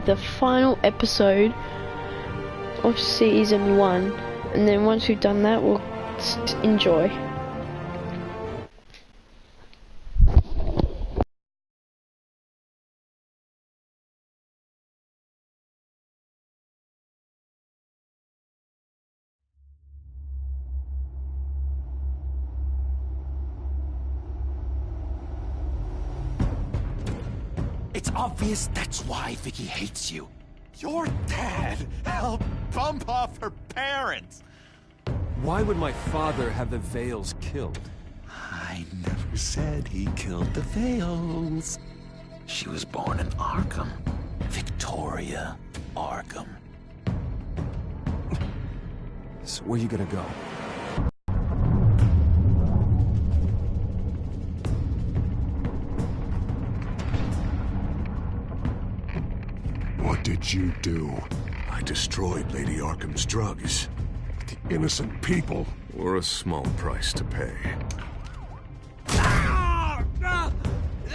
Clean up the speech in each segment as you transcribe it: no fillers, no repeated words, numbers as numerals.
the final episode of season 1, and then once we've done that, we'll enjoy. It's obvious that's why Vicky hates you. Your dad helped bump off her parents. Why would my father have the Vales killed? I never said he killed the Vales. She was born in Arkham. Victoria Arkham. So where you gonna go? What did you do? I destroyed Lady Arkham's drugs. The innocent people were a small price to pay.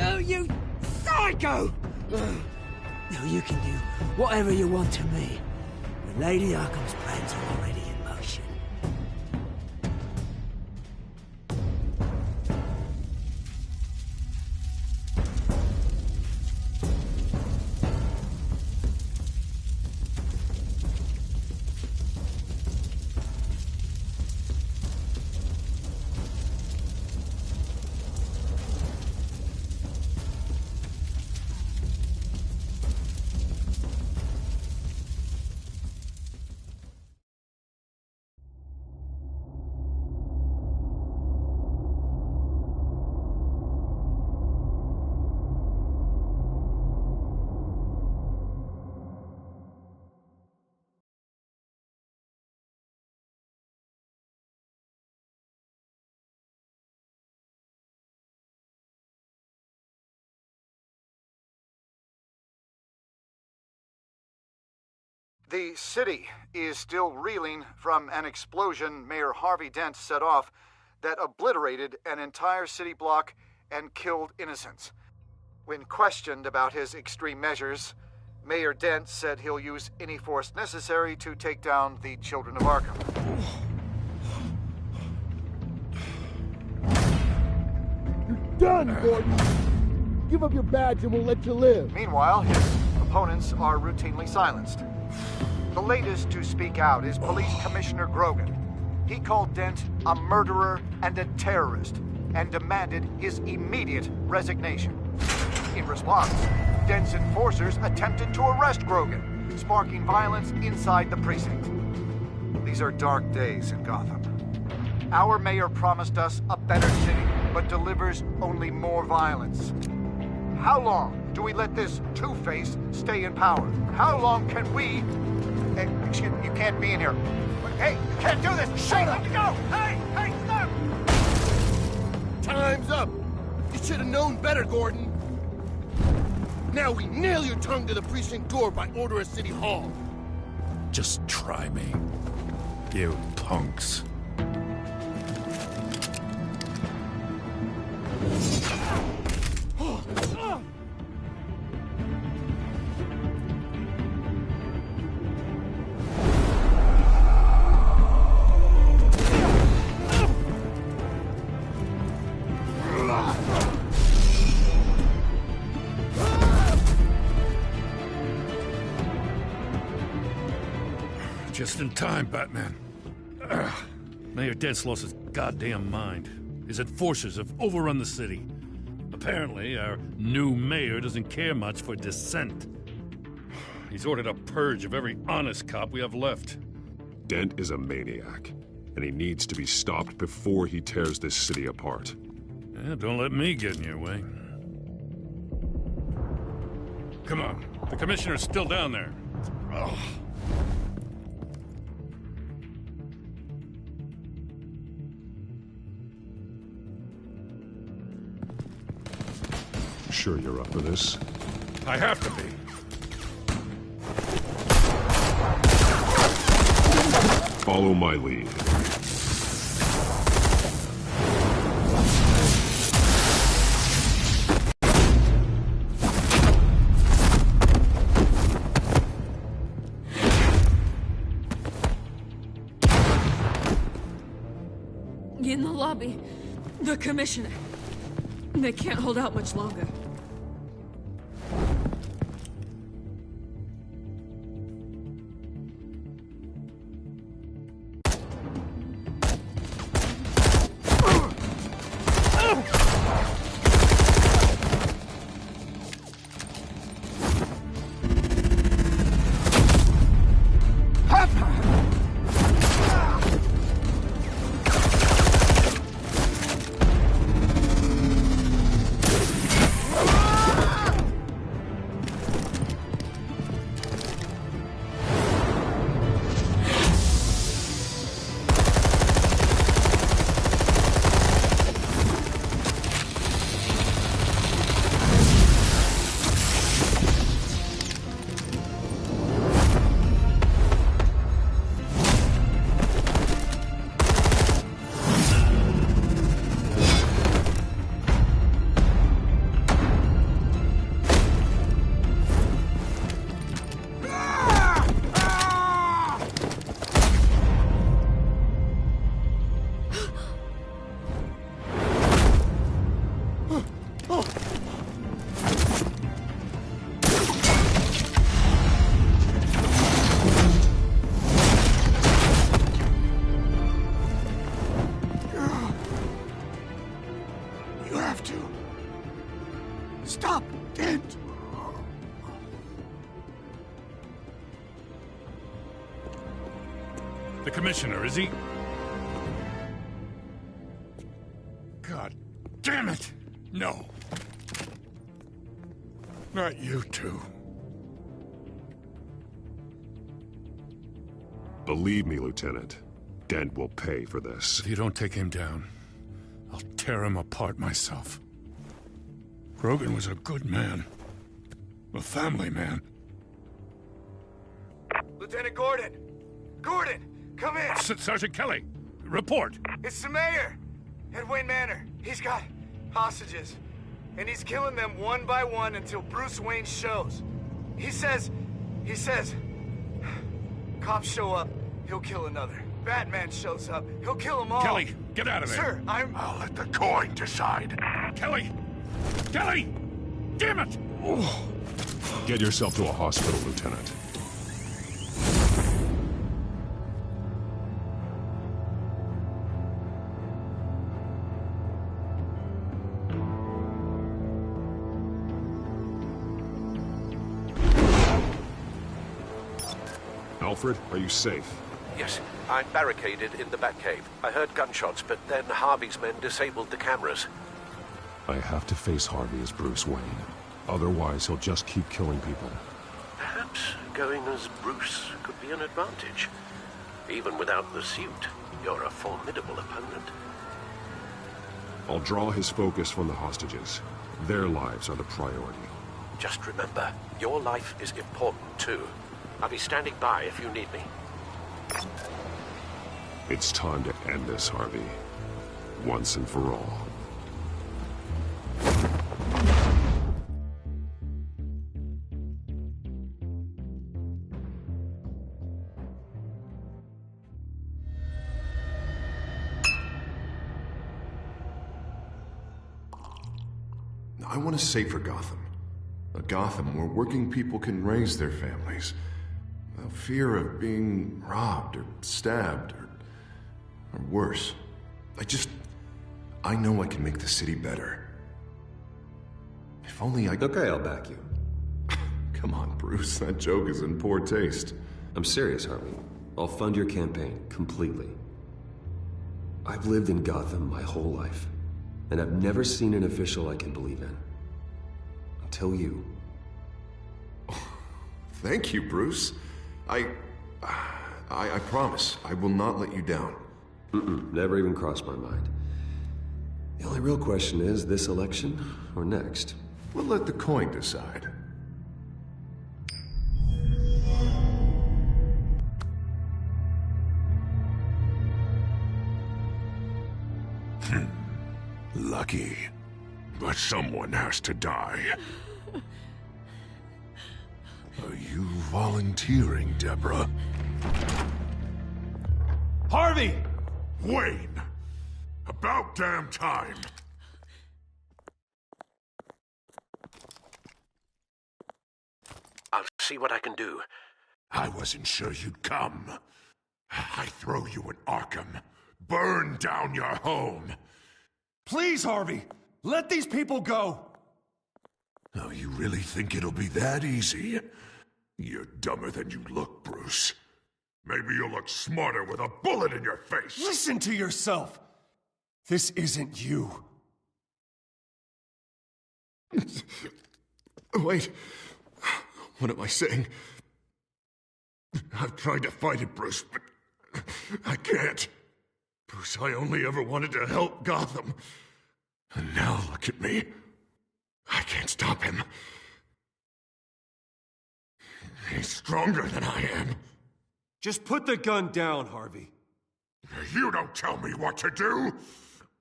Oh, you psycho! No, you can do whatever you want to me. But Lady Arkham's plans are already in motion. The city is still reeling from an explosion Mayor Harvey Dent set off that obliterated an entire city block and killed innocents. When questioned about his extreme measures, Mayor Dent said he'll use any force necessary to take down the children of Arkham. You're done, Gordon! Give up your badge and we'll let you live. Meanwhile, his opponents are routinely silenced. The latest to speak out is Police Commissioner Grogan. He called Dent a murderer and a terrorist and demanded his immediate resignation. In response, Dent's enforcers attempted to arrest Grogan, sparking violence inside the precinct. These are dark days in Gotham. Our mayor promised us a better city, but delivers only more violence. How long do we let this Two-Face stay in power? How long can we... Hey, excuse me, you can't be in here. Hey, you can't do this! Shut up! Let me go! Hey, stop! Time's up! You should have known better, Gordon. Now we nail your tongue to the precinct door by order of City Hall. Just try me, you punks. Just in time, Batman. Mayor Dent's lost his goddamn mind. His enforcers have overrun the city. Apparently, our new mayor doesn't care much for dissent. He's ordered a purge of every honest cop we have left. Dent is a maniac, and he needs to be stopped before he tears this city apart. Yeah, don't let me get in your way. Come on, the commissioner's still down there. Ugh. Sure you're up for this? I have to be. Follow my lead. In the lobby. The commissioner. They can't hold out much longer. Stop, Dent! The commissioner, is he? God damn it! No. Not you two. Believe me, Lieutenant. Dent will pay for this. If you don't take him down, I'll tear him apart myself. Grogan was a good man. A family man. Lieutenant Gordon! Gordon! Come in! Sergeant Kelly! Report! It's the mayor! At Wayne Manor. He's got hostages. And he's killing them one by one until Bruce Wayne shows. He says... Cops show up, he'll kill another. Batman shows up, he'll kill them all. Kelly, get out of there! Sir, I'll let the coin decide. Kelly! Kelly! Damn it! Get yourself to a hospital, Lieutenant. Alfred, are you safe? Yes, I'm barricaded in the Batcave. I heard gunshots, but then Harvey's men disabled the cameras. I have to face Harvey as Bruce Wayne. Otherwise, he'll just keep killing people. Perhaps going as Bruce could be an advantage. Even without the suit, you're a formidable opponent. I'll draw his focus from the hostages. Their lives are the priority. Just remember, your life is important too. I'll be standing by if you need me. It's time to end this, Harvey. Once and for all. I want a safer Gotham. A Gotham where working people can raise their families. Without fear of being robbed or stabbed or worse. I know I can make the city better. If only I... Okay, I'll back you. Come on, Bruce. That joke is in poor taste. I'm serious, Harvey. I'll fund your campaign, completely. I've lived in Gotham my whole life, and I've never seen an official I can believe in. Until you. Thank you, Bruce. I promise, I will not let you down. Never even crossed my mind. The only real question is, this election or next? We'll let the coin decide. Lucky. But someone has to die. Are you volunteering, Deborah? Harvey! Wayne! About damn time! I'll see what I can do. I wasn't sure you'd come. I throw you in Arkham. Burn down your home. Please, Harvey! Let these people go! Oh, you really think it'll be that easy? You're dumber than you look, Bruce. Maybe you'll look smarter with a bullet in your face. Listen to yourself! This isn't you. Wait. What am I saying? I've tried to fight it, Bruce, but I can't. Bruce, I only ever wanted to help Gotham. And now look at me. I can't stop him. He's stronger than I am. Just put the gun down, Harvey. You don't tell me what to do!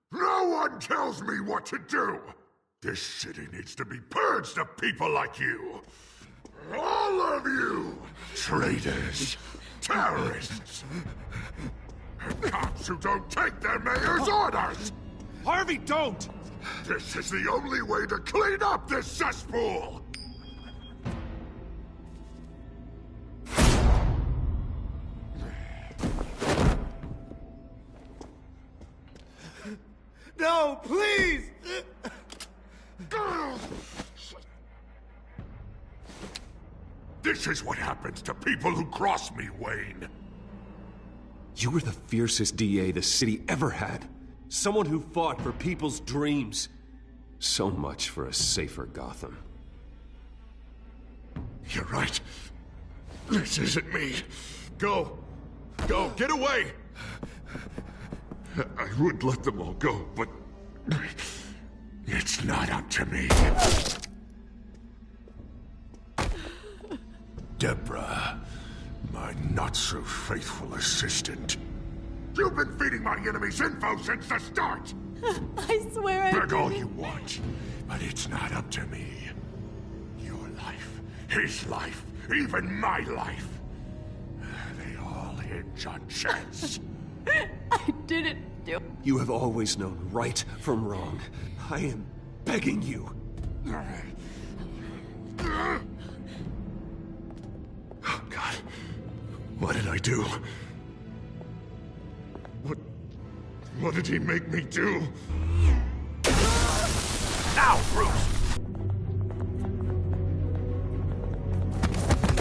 No one tells me what to do! This city needs to be purged of people like you! All of you! Traitors! Terrorists! Cops who don't take their mayor's orders! Harvey, don't! This is the only way to clean up this cesspool! No, please! This is what happens to people who cross me, Wayne. You were the fiercest DA the city ever had. Someone who fought for people's dreams. So much for a safer Gotham. You're right. This isn't me. Go. Go. Get away. I would let them all go, but it's not up to me. Deborah, my not-so-faithful assistant. You've been feeding my enemies info since the start! I swear I Beg all didn't. you want, but it's not up to me. Your life, his life, even my life. They all hinge on chance. I didn't do. You have always known right from wrong. I am begging you. Oh, God. What did I do? What did he make me do? Now, Bruce!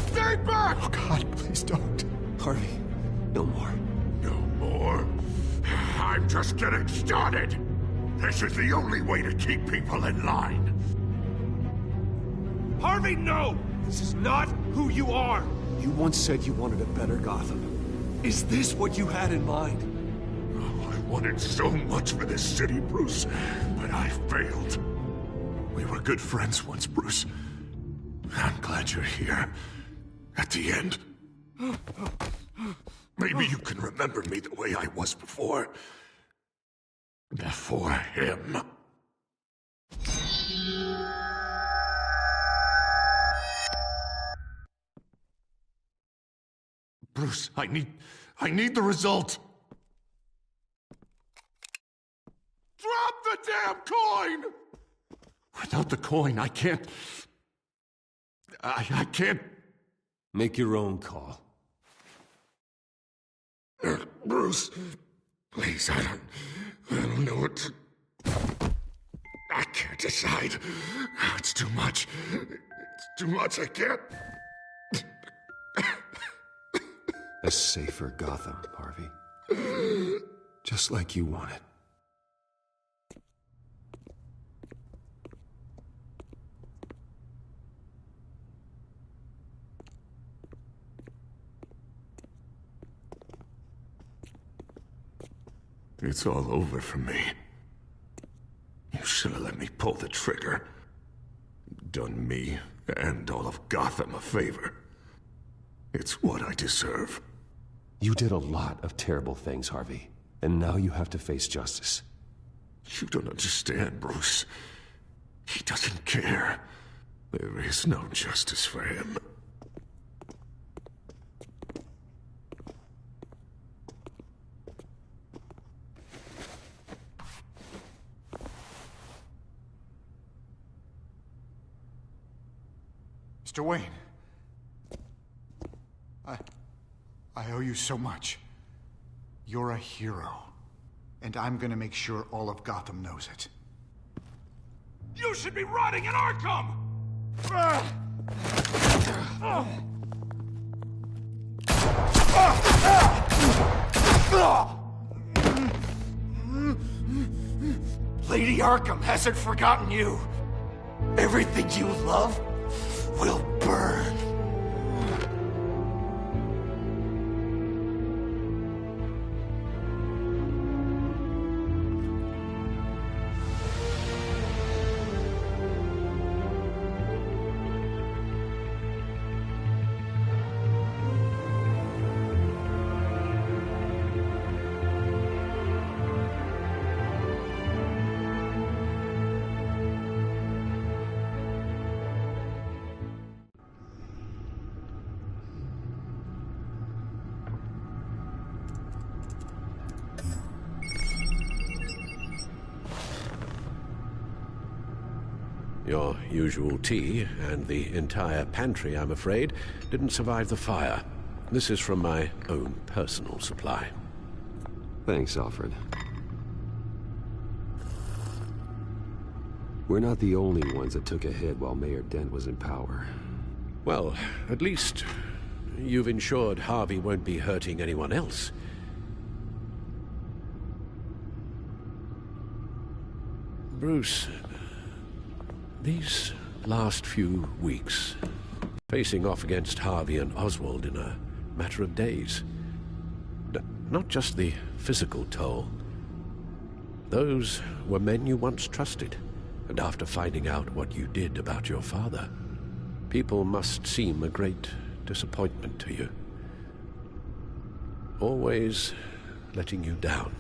Stay back! Oh, God, please don't. Harvey, no more. No more? I'm just getting started! This is the only way to keep people in line. Harvey, no! This is not who you are! You once said you wanted a better Gotham. Is this what you had in mind? Oh, I wanted so much for this city, Bruce, but I failed. We were good friends once, Bruce. I'm glad you're here. At the end. Maybe you can remember me the way I was before. Before him. Bruce, I need the result. Drop the damn coin! Without the coin, I can't... I can't... Make your own call. Bruce, please, I don't know what to... I can't decide. It's too much. It's too much, I can't... A safer Gotham, Harvey. Just like you wanted. It's all over for me. You should have let me pull the trigger. Done me and all of Gotham a favor. It's what I deserve. You did a lot of terrible things, Harvey. And now you have to face justice. You don't understand, Bruce. He doesn't care. There is no justice for him. Mr. Wayne. I owe you so much. You're a hero. And I'm gonna make sure all of Gotham knows it. You should be rotting in Arkham! Lady Arkham hasn't forgotten you. Everything you love will burn. Your usual tea and the entire pantry, I'm afraid, didn't survive the fire. This is from my own personal supply. Thanks, Alfred. We're not the only ones that took a hit while Mayor Dent was in power. Well, at least you've ensured Harvey won't be hurting anyone else. Bruce, these last few weeks, facing off against Harvey and Oswald in a matter of days, not just the physical toll. Those were men you once trusted, and after finding out what you did about your father, people must seem a great disappointment to you. Always letting you down,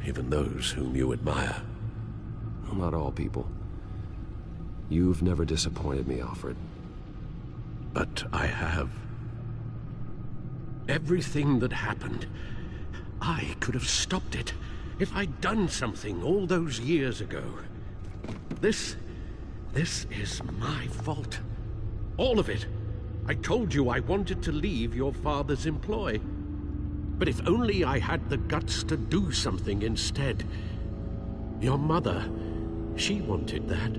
even those whom you admire. Well, not all people. You've never disappointed me, Alfred. But I have. Everything that happened, I could have stopped it if I'd done something all those years ago. This is my fault. All of it. I told you I wanted to leave your father's employ. But if only I had the guts to do something instead. Your mother, she wanted that.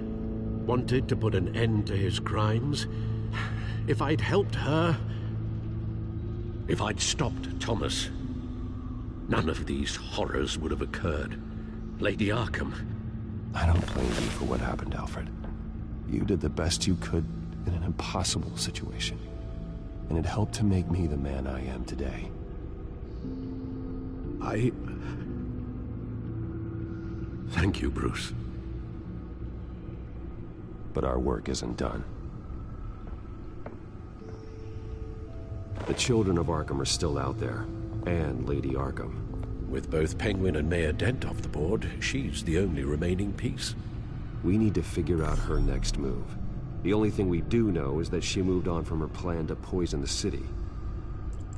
Wanted to put an end to his crimes. If I'd helped her, if I'd stopped Thomas, none of these horrors would have occurred. Lady Arkham. I don't blame you for what happened, Alfred. You did the best you could in an impossible situation. And it helped to make me the man I am today. Thank you, Bruce. But our work isn't done. The children of Arkham are still out there, and Lady Arkham. With both Penguin and Mayor Dent off the board, she's the only remaining piece. We need to figure out her next move. The only thing we do know is that she moved on from her plan to poison the city.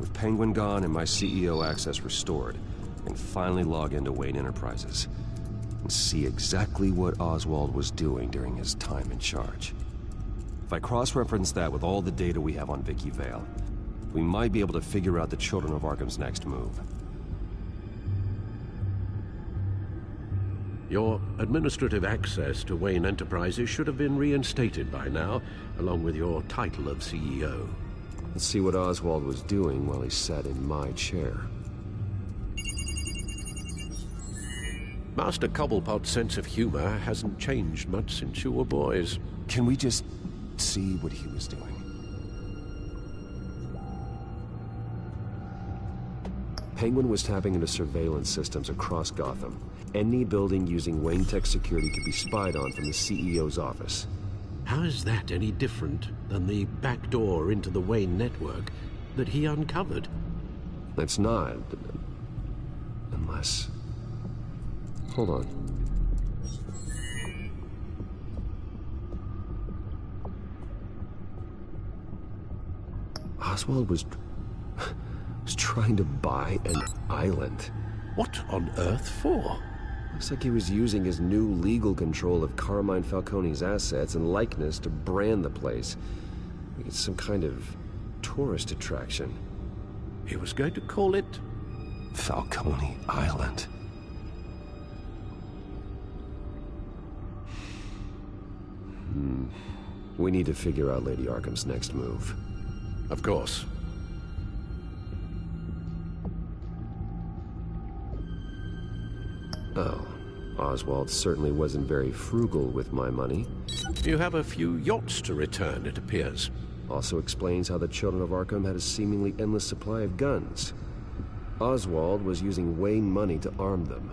With Penguin gone and my CEO access restored, I can finally log into Wayne Enterprises and see exactly what Oswald was doing during his time in charge. If I cross-reference that with all the data we have on Vicky Vale, we might be able to figure out the Children of Arkham's next move. Your administrative access to Wayne Enterprises should have been reinstated by now, along with your title of CEO. Let's see what Oswald was doing while he sat in my chair. Master Cobblepot's sense of humor hasn't changed much since you were boys. Can we just see what he was doing? Penguin was tapping into surveillance systems across Gotham. Any building using Wayne Tech security could be spied on from the CEO's office. How is that any different than the back door into the Wayne network that he uncovered? It's not. Unless... Hold on. Oswald was trying to buy an island. What on earth for? Looks like he was using his new legal control of Carmine Falcone's assets and likeness to brand the place. It's some kind of tourist attraction. He was going to call it Falcone Island. We need to figure out Lady Arkham's next move. Of course. Oh, Oswald certainly wasn't very frugal with my money. You have a few yachts to return, it appears. Also explains how the children of Arkham had a seemingly endless supply of guns. Oswald was using Wayne money to arm them.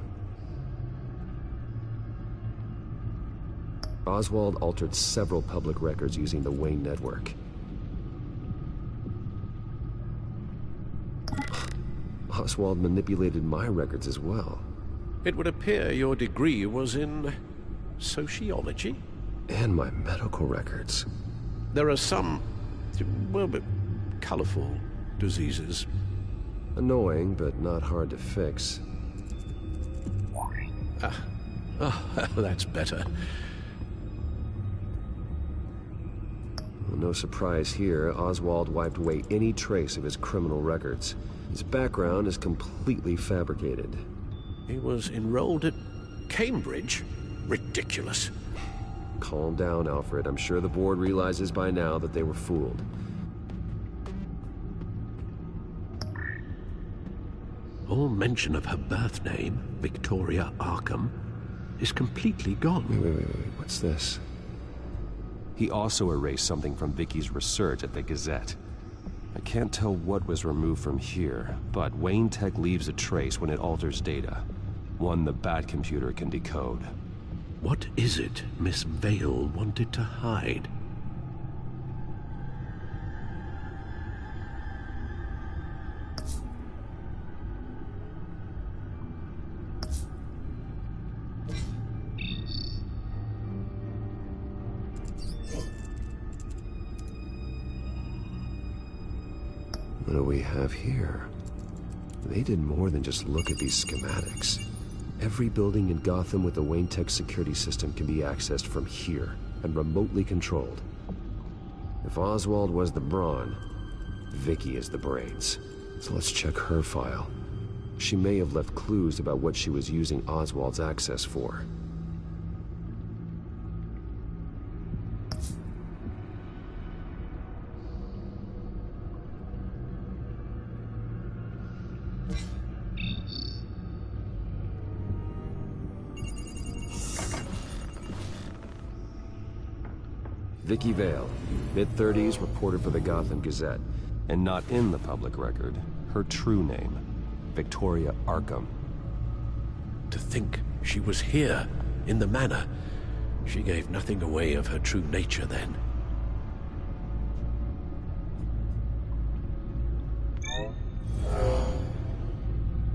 Oswald altered several public records using the Wayne network. Oswald manipulated my records as well. It would appear your degree was in sociology? And my medical records. There are some, well, colorful diseases. Annoying, but not hard to fix. That's better. Well, no surprise here, Oswald wiped away any trace of his criminal records. His background is completely fabricated. He was enrolled at Cambridge? Ridiculous. Calm down, Alfred. I'm sure the board realizes by now that they were fooled. All mention of her birth name, Victoria Arkham, is completely gone. Wait. What's this? He also erased something from Vicky's research at the Gazette. I can't tell what was removed from here, but Wayne Tech leaves a trace when it alters data. One the Bat computer can decode. What is it Miss Vale wanted to hide? What do we have here? They did more than just look at these schematics. Every building in Gotham with the Wayne Tech security system can be accessed from here and remotely controlled. If Oswald was the brawn, Vicky is the brains. So let's check her file. She may have left clues about what she was using Oswald's access for. Vicky Vale, mid-30s, reporter for the Gotham Gazette. And not in the public record, her true name, Victoria Arkham. To think she was here, in the manor. She gave nothing away of her true nature then.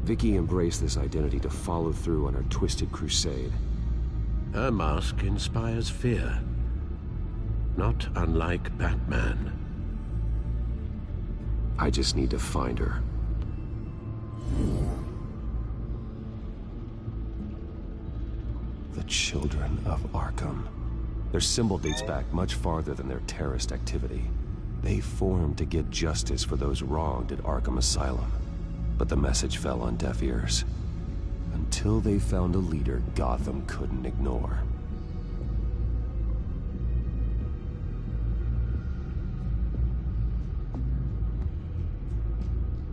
Vicky embraced this identity to follow through on her twisted crusade. Her mask inspires fear. Not unlike Batman. I just need to find her. The Children of Arkham. Their symbol dates back much farther than their terrorist activity. They formed to get justice for those wronged at Arkham Asylum. But the message fell on deaf ears. Until they found a leader Gotham couldn't ignore.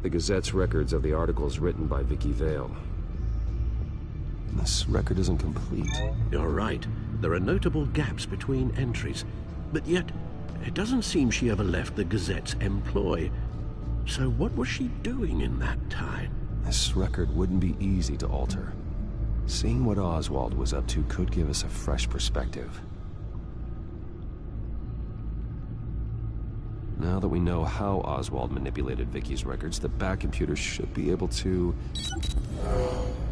The Gazette's records of the articles written by Vicky Vale. This record isn't complete. You're right. There are notable gaps between entries. But yet, it doesn't seem she ever left the Gazette's employ. So what was she doing in that time? This record wouldn't be easy to alter. Seeing what Oswald was up to could give us a fresh perspective. Now that we know how Oswald manipulated Vicky's records, the Bat computer should be able to...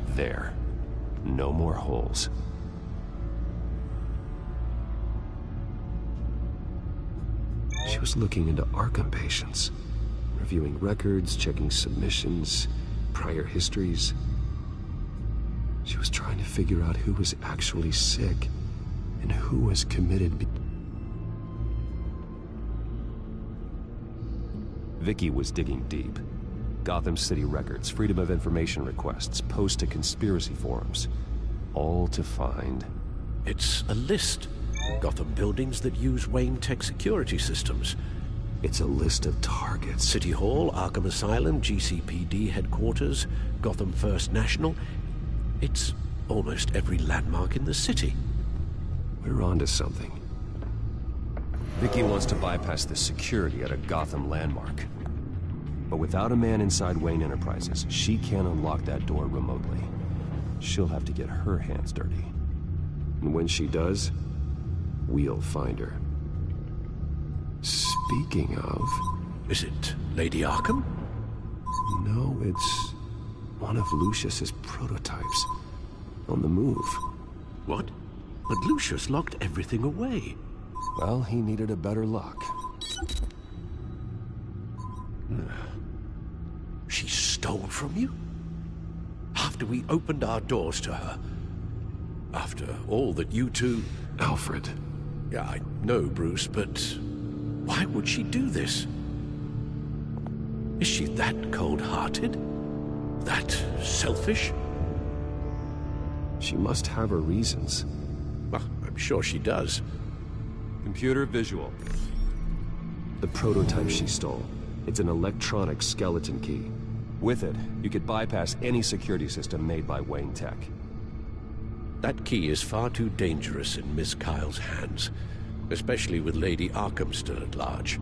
There. No more holes. She was looking into Arkham patients, reviewing records, checking submissions, prior histories. She was trying to figure out who was actually sick and who was committed. Vicky was digging deep. Gotham City records, Freedom of Information requests, posts to conspiracy forums. All to find... It's a list. Gotham buildings that use Wayne Tech security systems. It's a list of targets. City Hall, Arkham Asylum, GCPD headquarters, Gotham First National. It's almost every landmark in the city. We're onto something. Vicky wants to bypass the security at a Gotham landmark. But without a man inside Wayne Enterprises, she can't unlock that door remotely. She'll have to get her hands dirty. And when she does, we'll find her. Speaking of... Is it Lady Arkham? No, it's one of Lucius's prototypes. On the move. What? But Lucius locked everything away. Well, he needed a better lock. She stole from you? After we opened our doors to her? After all that you two... Alfred. Yeah, I know, Bruce, but... why would she do this? Is she that cold-hearted? That selfish? She must have her reasons. Well, I'm sure she does. Computer visual. The prototype she stole. It's an electronic skeleton key. With it, you could bypass any security system made by Wayne Tech. That key is far too dangerous in Miss Kyle's hands, especially with Lady Arkham still at large.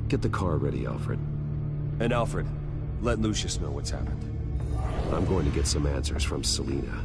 Get the car ready, Alfred. And Alfred, let Lucius know what's happened. I'm going to get some answers from Selina.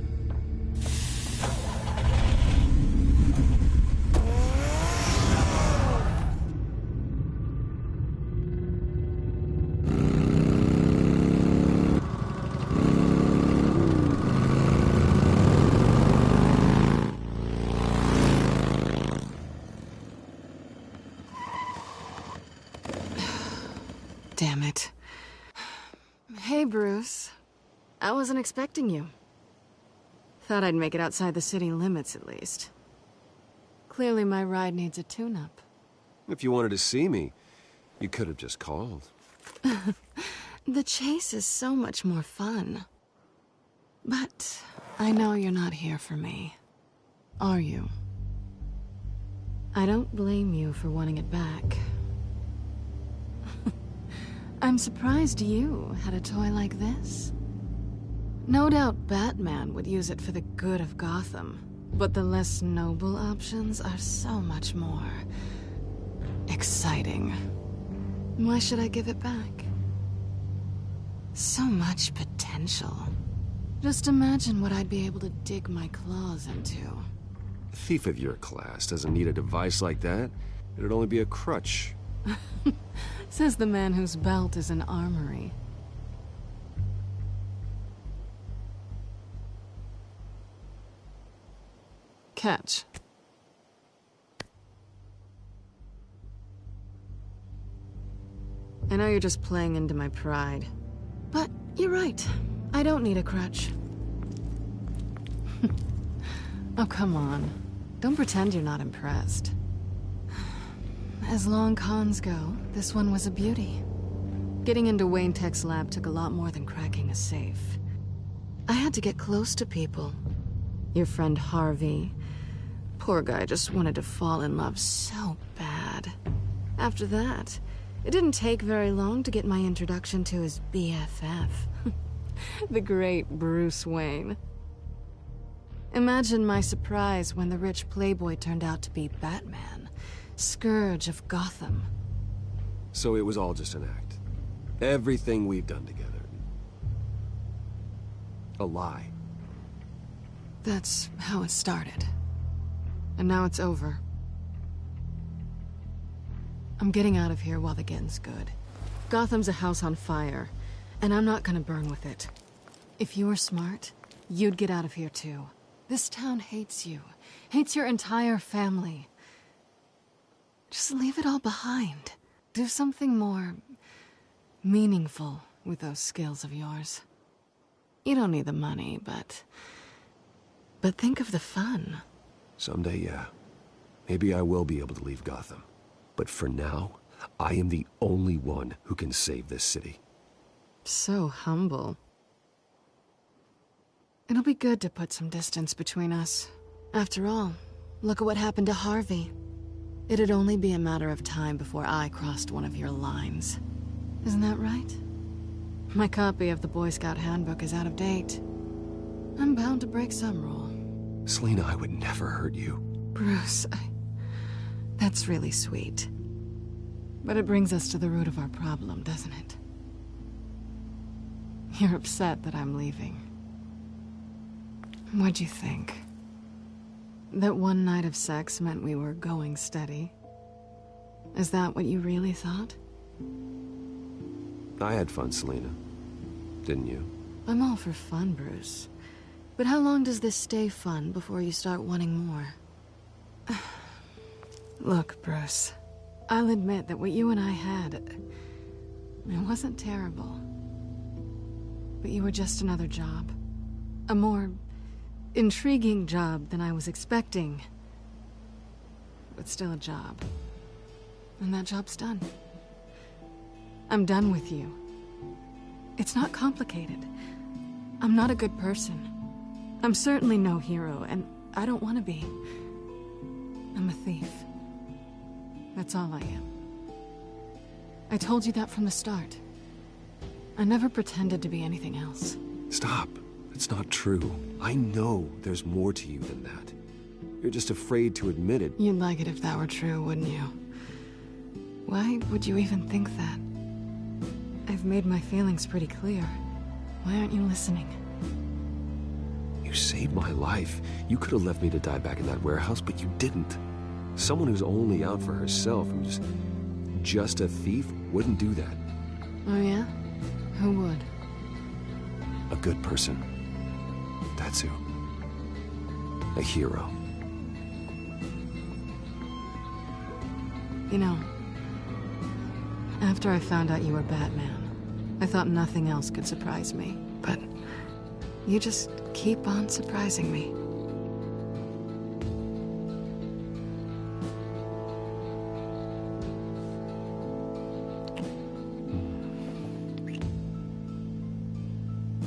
Damn it. Hey, Bruce. I wasn't expecting you. Thought I'd make it outside the city limits, at least. Clearly my ride needs a tune-up. If you wanted to see me, you could have just called. The chase is so much more fun. But I know you're not here for me. Are you? I don't blame you for wanting it back. I'm surprised you had a toy like this. No doubt Batman would use it for the good of Gotham, but the less noble options are so much more... exciting. Why should I give it back? So much potential. Just imagine what I'd be able to dig my claws into. A thief of your class doesn't need a device like that. It'd only be a crutch. Says the man whose belt is an armory. Catch. I know you're just playing into my pride. But you're right. I don't need a crutch. Oh, come on. Don't pretend you're not impressed. As long cons go, this one was a beauty. Getting into Wayne Tech's lab took a lot more than cracking a safe. I had to get close to people. Your friend Harvey. Poor guy just wanted to fall in love so bad. After that, it didn't take very long to get my introduction to his BFF. The great Bruce Wayne. Imagine my surprise when the rich playboy turned out to be Batman, Scourge of Gotham. So it was all just an act. Everything we've done together. A lie. That's how it started. And now it's over. I'm getting out of here while the getting's good. Gotham's a house on fire, and I'm not gonna burn with it. If you were smart, you'd get out of here too. This town hates you. Hates your entire family. Just leave it all behind. Do something more... meaningful with those skills of yours. You don't need the money, but think of the fun. Someday, yeah. Maybe I will be able to leave Gotham. But for now, I am the only one who can save this city. So humble. It'll be good to put some distance between us. After all, look at what happened to Harvey. It'd only be a matter of time before I crossed one of your lines. Isn't that right? My copy of the Boy Scout Handbook is out of date. I'm bound to break some rule. Selina, I would never hurt you. Bruce, that's really sweet. But it brings us to the root of our problem, doesn't it? You're upset that I'm leaving. What'd you think? That one night of sex meant we were going steady? Is that what you really thought? I had fun, Selina. Didn't you? I'm all for fun, Bruce. But how long does this stay fun before you start wanting more? Look, Bruce. I'll admit that what you and I had, it wasn't terrible. But you were just another job. A more intriguing job than I was expecting. But still a job. And that job's done. I'm done with you. It's not complicated. I'm not a good person. I'm certainly no hero, and I don't want to be. I'm a thief. That's all I am. I told you that from the start. I never pretended to be anything else. Stop. It's not true. I know there's more to you than that. You're just afraid to admit it. You'd like it if that were true, wouldn't you? Why would you even think that? I've made my feelings pretty clear. Why aren't you listening? You saved my life. You could have left me to die back in that warehouse, but you didn't. Someone who's only out for herself, who's just a thief, wouldn't do that. Oh yeah? Who would? A good person. That's who. A hero. You know, after I found out you were Batman, I thought nothing else could surprise me. But you just keep on surprising me.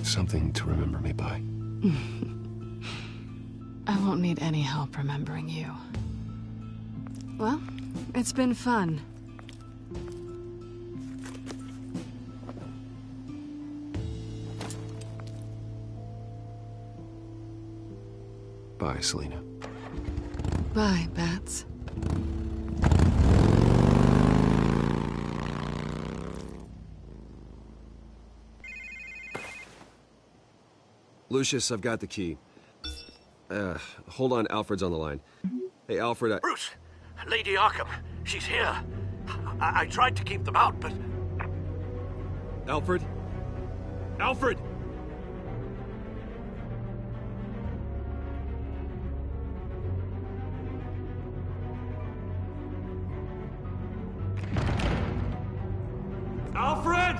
Something to remember me by. I won't need any help remembering you. Well, it's been fun. Bye, Selina. Bye, Bats. Lucius, I've got the key. Hold on, Alfred's on the line. Hey, Alfred, Bruce! Lady Arkham, she's here. I tried to keep them out, but... Alfred? Alfred! Alfred!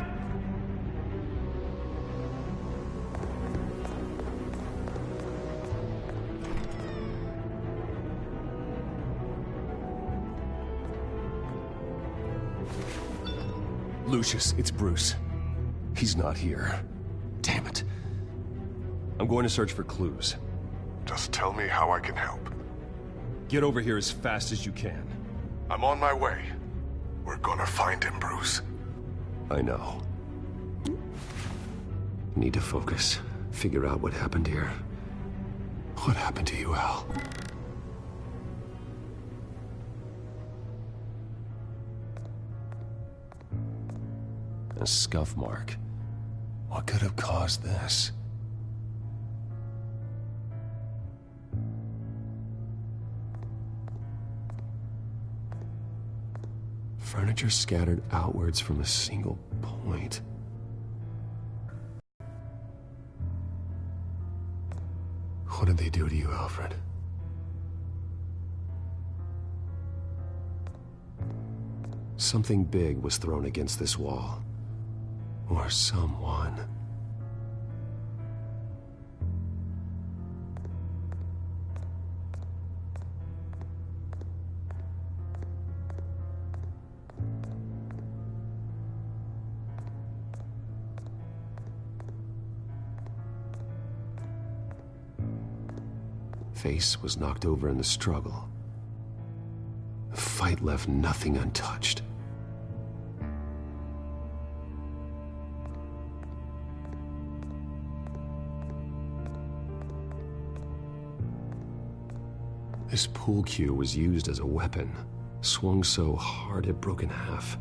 Lucius, it's Bruce. He's not here. Damn it. I'm going to search for clues. Just tell me how I can help. Get over here as fast as you can. I'm on my way. We're gonna find him, Bruce. I know. Need to focus. Figure out what happened here. What happened to you, Al? A scuff mark. What could have caused this? Furniture scattered outwards from a single point. What did they do to you, Alfred? Something big was thrown against this wall. Or someone. face was knocked over in the struggle. The fight left nothing untouched. This pool cue was used as a weapon, swung so hard it broke in half.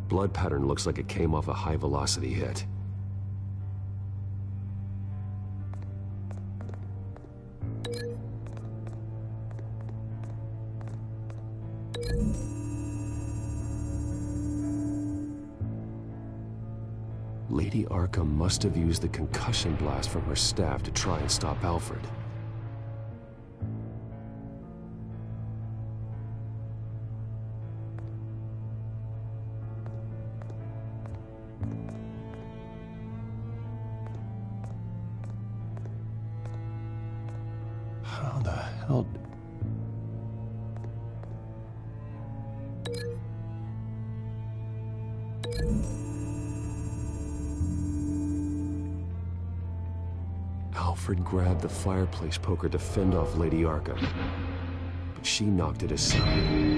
Blood pattern looks like it came off a high-velocity hit. Lady Arkham must have used the concussion blast from her staff to try and stop Alfred. How the hell... Alfred grabbed the fireplace poker to fend off Lady Arkham, but she knocked it aside.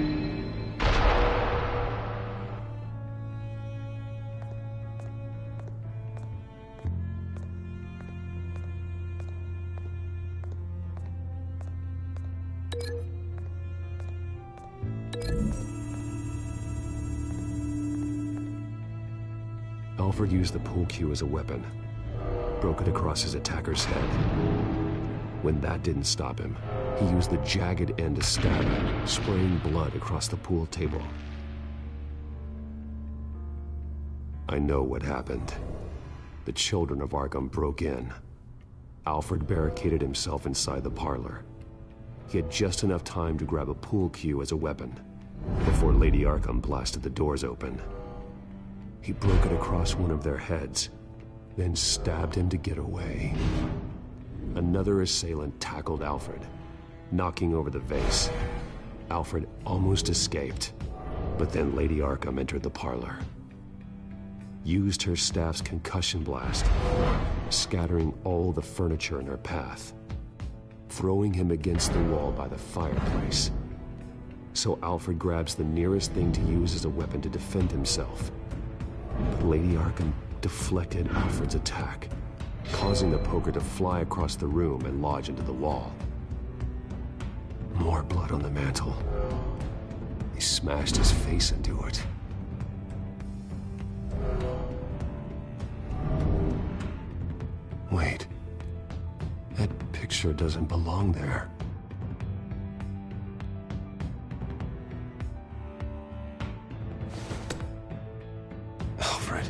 Alfred used the pool cue as a weapon, broke it across his attacker's head. When that didn't stop him, he used the jagged end to stab him, spraying blood across the pool table. I know what happened. The children of Arkham broke in. Alfred barricaded himself inside the parlor. He had just enough time to grab a pool cue as a weapon before Lady Arkham blasted the doors open. He broke it across one of their heads, then stabbed him to get away. Another assailant tackled Alfred, knocking over the vase. Alfred almost escaped, but then Lady Arkham entered the parlor. Used her staff's concussion blast, scattering all the furniture in her path, throwing him against the wall by the fireplace. So Alfred grabs the nearest thing to use as a weapon to defend himself. But Lady Arkham deflected Alfred's attack, causing the poker to fly across the room and lodge into the wall. More blood on the mantel. He smashed his face into it. Wait. That picture doesn't belong there. Alfred.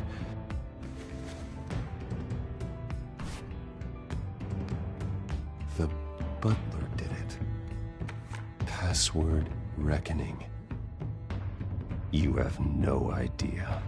The butler did it. Password reckoning. You have no idea.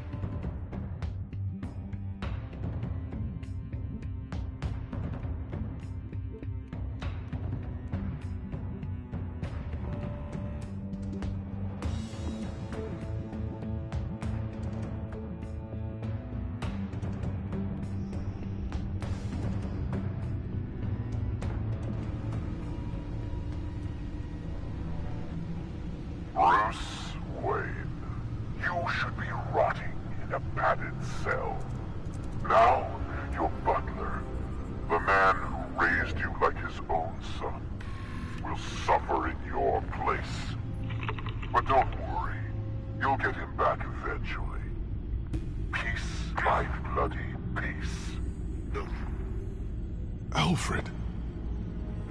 Alfred.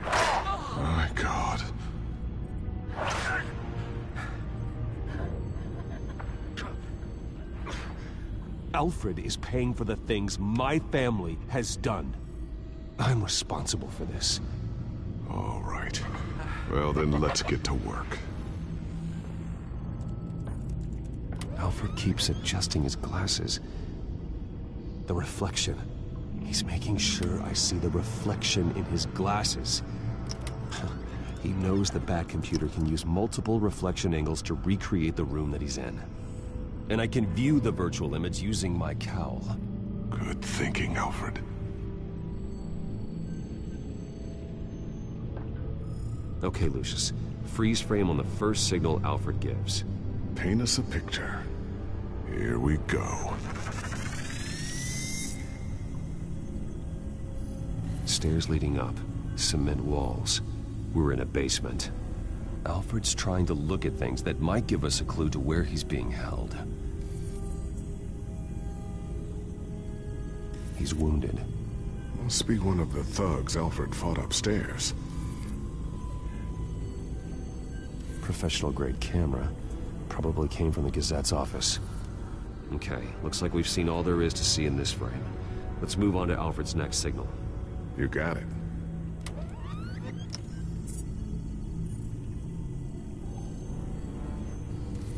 My God. Alfred is paying for the things my family has done. I'm responsible for this. All right. Well, then let's get to work. Alfred keeps adjusting his glasses. The reflection. He's making sure I see the reflection in his glasses. He knows the Bat computer can use multiple reflection angles to recreate the room that he's in. And I can view the virtual image using my cowl. Good thinking, Alfred. Okay, Lucius. Freeze frame on the first signal Alfred gives. Paint us a picture. Here we go. Stairs leading up. Cement walls. We're in a basement. Alfred's trying to look at things that might give us a clue to where he's being held. He's wounded. Must be one of the thugs Alfred fought upstairs. Professional-grade camera. Probably came from the Gazette's office. Okay, looks like we've seen all there is to see in this frame. Let's move on to Alfred's next signal. You got it.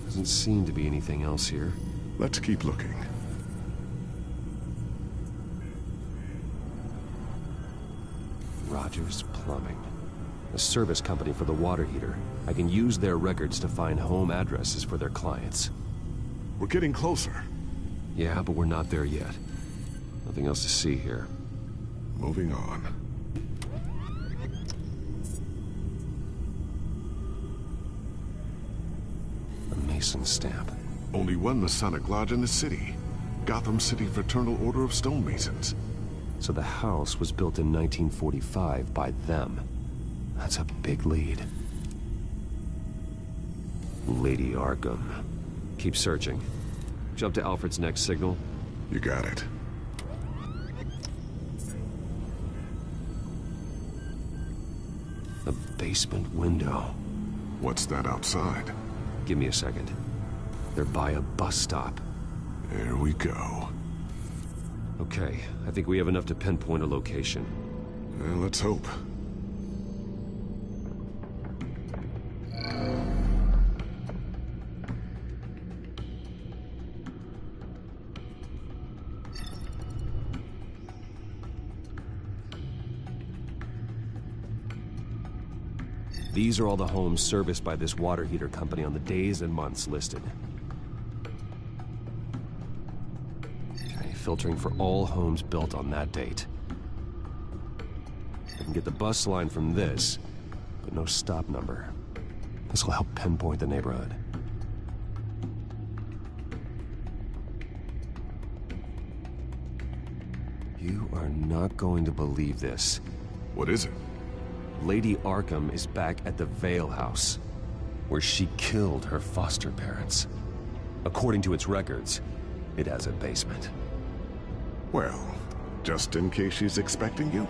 Doesn't seem to be anything else here. Let's keep looking. Rogers Plumbing. A service company for the water heater. I can use their records to find home addresses for their clients. We're getting closer. Yeah, but we're not there yet. Nothing else to see here. Moving on. A Mason stamp. Only one Masonic lodge in the city. Gotham City Fraternal Order of Stonemasons. So the house was built in 1945 by them. That's a big lead. Lady Arkham. Keep searching. Jump to Alfred's next signal. You got it. A basement window. What's that outside? Give me a second. They're by a bus stop. There we go. Okay, I think we have enough to pinpoint a location. Well, let's hope. These are all the homes serviced by this water heater company on the days and months listed. Okay, filtering for all homes built on that date. I can get the bus line from this, but no stop number. This will help pinpoint the neighborhood. You are not going to believe this. What is it? Lady Arkham is back at the Vale House, where she killed her foster parents. According to its records, it has a basement. Well, just in case she's expecting you.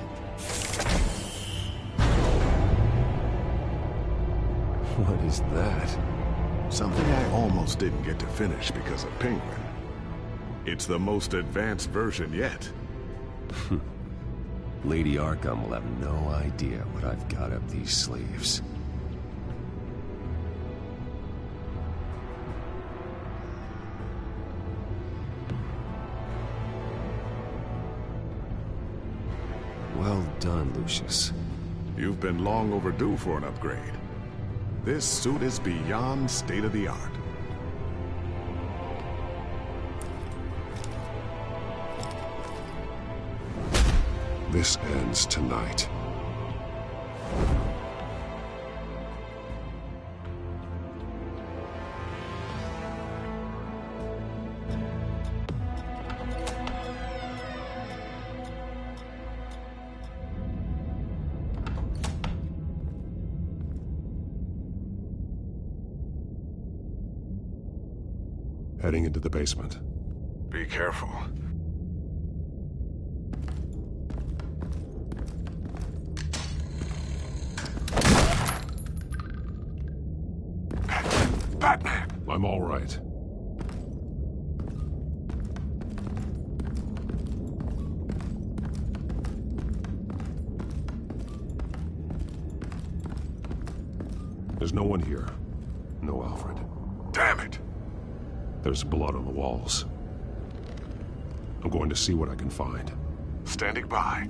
What is that? Something I almost didn't get to finish because of Penguin. It's the most advanced version yet. Lady Arkham will have no idea what I've got up these sleeves. Well done, Lucius. You've been long overdue for an upgrade. This suit is beyond state-of-the-art. This ends tonight. Heading into the basement. Be careful. Batman! I'm all right. There's no one here. No Alfred. Damn it! There's blood on the walls. I'm going to see what I can find. Standing by.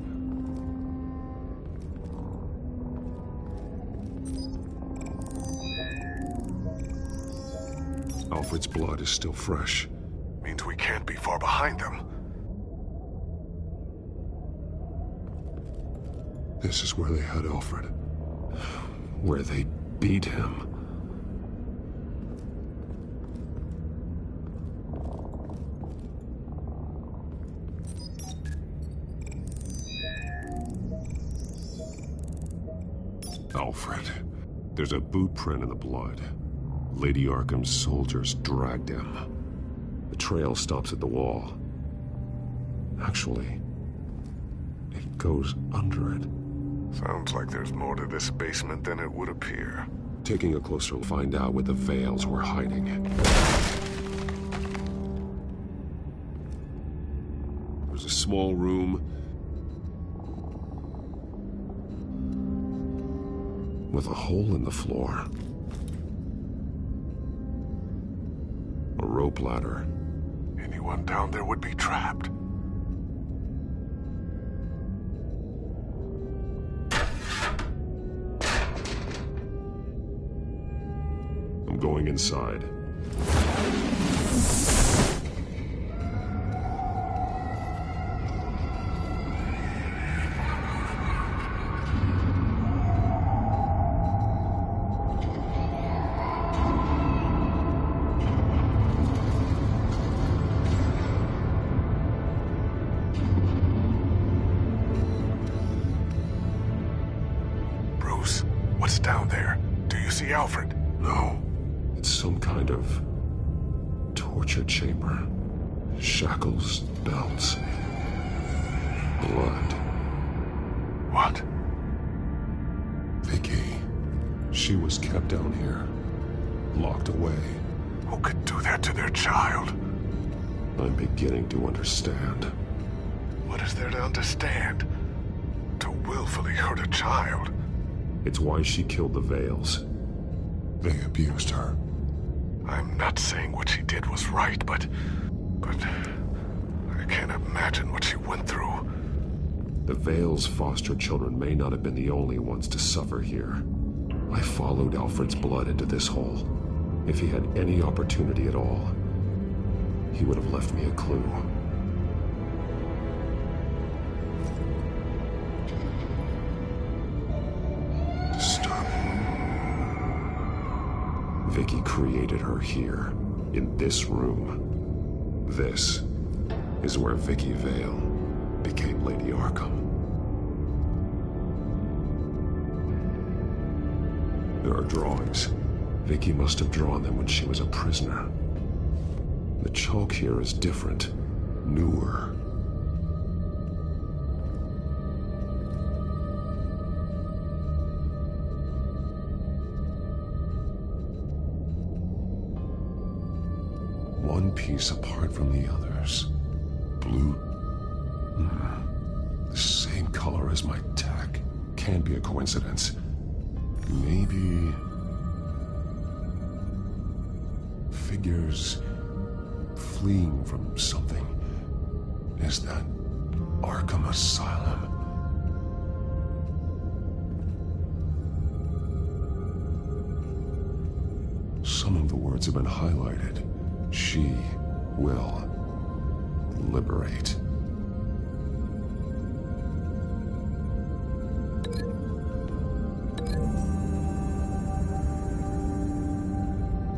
Alfred's blood is still fresh. Means we can't be far behind them. This is where they had Alfred. Where they beat him. Alfred. There's a boot print in the blood. Lady Arkham's soldiers dragged him. The trail stops at the wall. Actually, it goes under it. Sounds like there's more to this basement than it would appear. Taking a closer look, find out where the Veils were hiding. There was a small room with a hole in the floor. A rope ladder. Anyone down there would be trapped. I'm going inside. Bruce, what's down there? Do you see Alfred? No. It's some kind of torture chamber. Shackles, belts, blood. What? Vicky. She was kept down here, locked away. Who could do that to their child? I'm beginning to understand. What is there to understand? To willfully hurt a child? It's why she killed the Veils. They abused her. I'm not saying what she did was right, but I can't imagine what she went through. The Veils' foster children may not have been the only ones to suffer here. I followed Alfred's blood into this hole. If he had any opportunity at all, he would have left me a clue. Vicky created her here, in this room. This is where Vicky Vale became Lady Arkham. There are drawings. Vicky must have drawn them when she was a prisoner. The chalk here is different, newer. One piece apart from the others. Blue. The same color as my tech. Can't be a coincidence. Maybe... figures fleeing from something. Is that Arkham Asylum? Some of the words have been highlighted. She will liberate.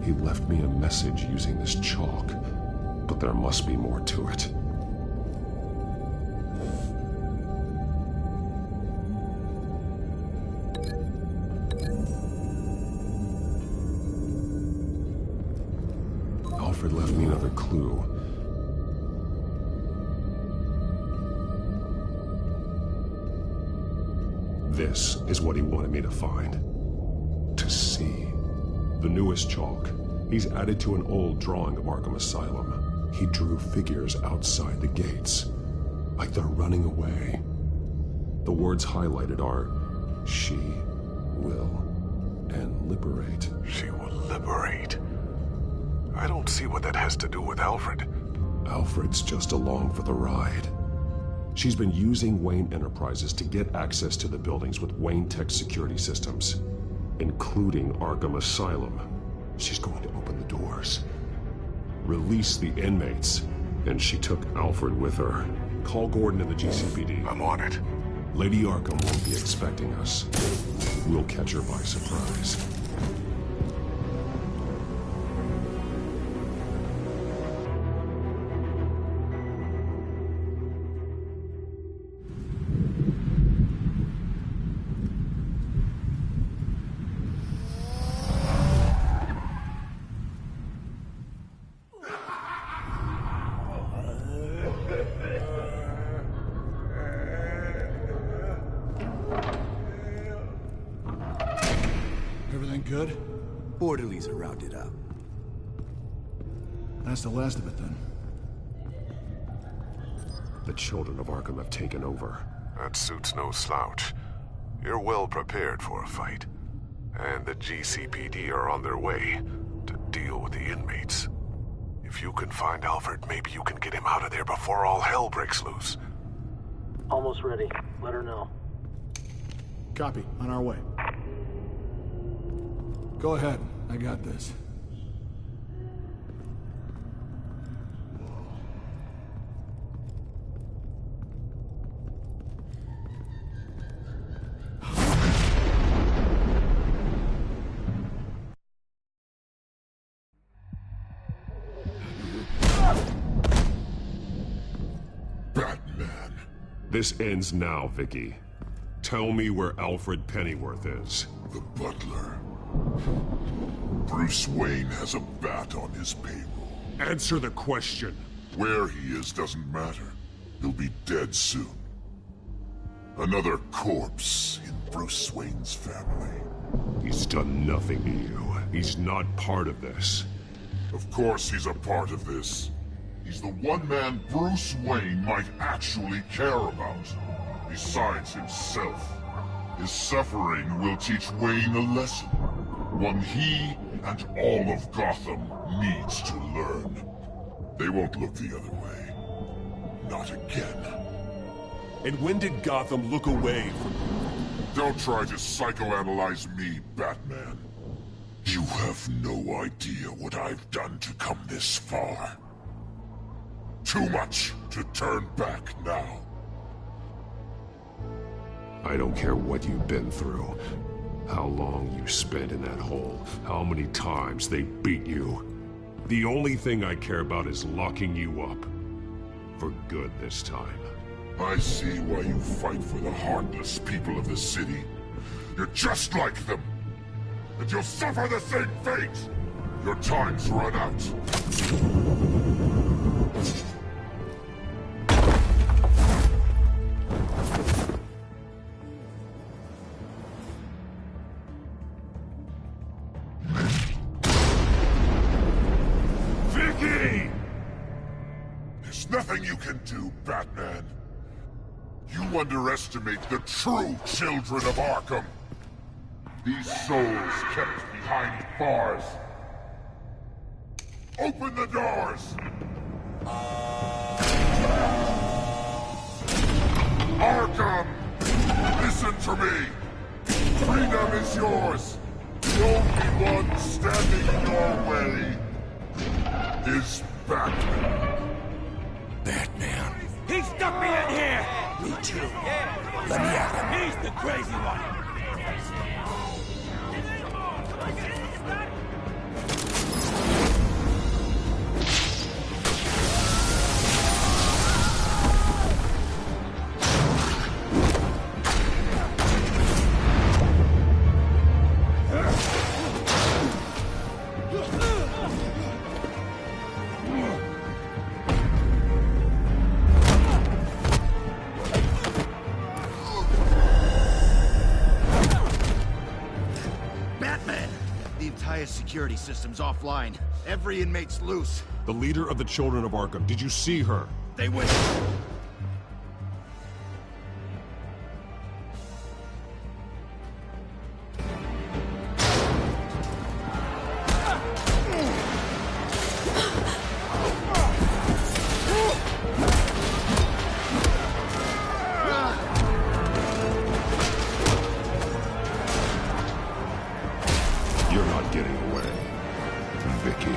He left me a message using this chalk, but there must be more to it. Alfred left me another clue. This is what he wanted me to find. To see. The newest chalk. He's added to an old drawing of Arkham Asylum. He drew figures outside the gates. Like they're running away. The words highlighted are, she will, and liberate. She will liberate? I don't see what that has to do with Alfred. Alfred's just along for the ride. She's been using Wayne Enterprises to get access to the buildings with Wayne Tech security systems, including Arkham Asylum. She's going to open the doors, Release the inmates. And she took Alfred with her. Call Gordon and the GCPD. I'm on it. Lady Arkham won't be expecting us. We'll catch her by surprise. Everything good? Orderlies are rounded up. That's the last of it, then. The children of Arkham have taken over. That suit's no slouch. You're well prepared for a fight. And the GCPD are on their way to deal with the inmates. If you can find Alfred, maybe you can get him out of there before all hell breaks loose. Almost ready. Let her know. Copy. On our way. Go ahead. I got this. Batman. This ends now, Vicky. Tell me where Alfred Pennyworth is. The butler. Bruce Wayne has a bat on his payroll. Answer the question. Where he is doesn't matter. He'll be dead soon. Another corpse in Bruce Wayne's family. He's done nothing to you. He's not part of this. Of course he's a part of this. He's the one man Bruce Wayne might actually care about. Besides himself. His suffering will teach Wayne a lesson. One he and all of Gotham needs to learn. They won't look the other way. Not again. And when did Gotham look away from you? Don't try to psychoanalyze me, Batman. You have no idea what I've done to come this far. Too much to turn back now. I don't care what you've been through. How long you spent in that hole. How many times they beat you. The only thing I care about is locking you up. For good this time. I see why you fight for the heartless people of the city. You're just like them. And you'll suffer the same fate. Your time's run out. There's nothing you can do, Batman. You underestimate the true children of Arkham. These souls kept behind bars. Open the doors! Arkham! Listen to me! Freedom is yours! The only one standing in your way is Batman. Batman. He stuck me in here! Me too. Let me at him. He's the crazy one! Security system's offline. Every inmate's loose. The leader of the Children of Arkham, did you see her? They went... You're not getting away, Vicky.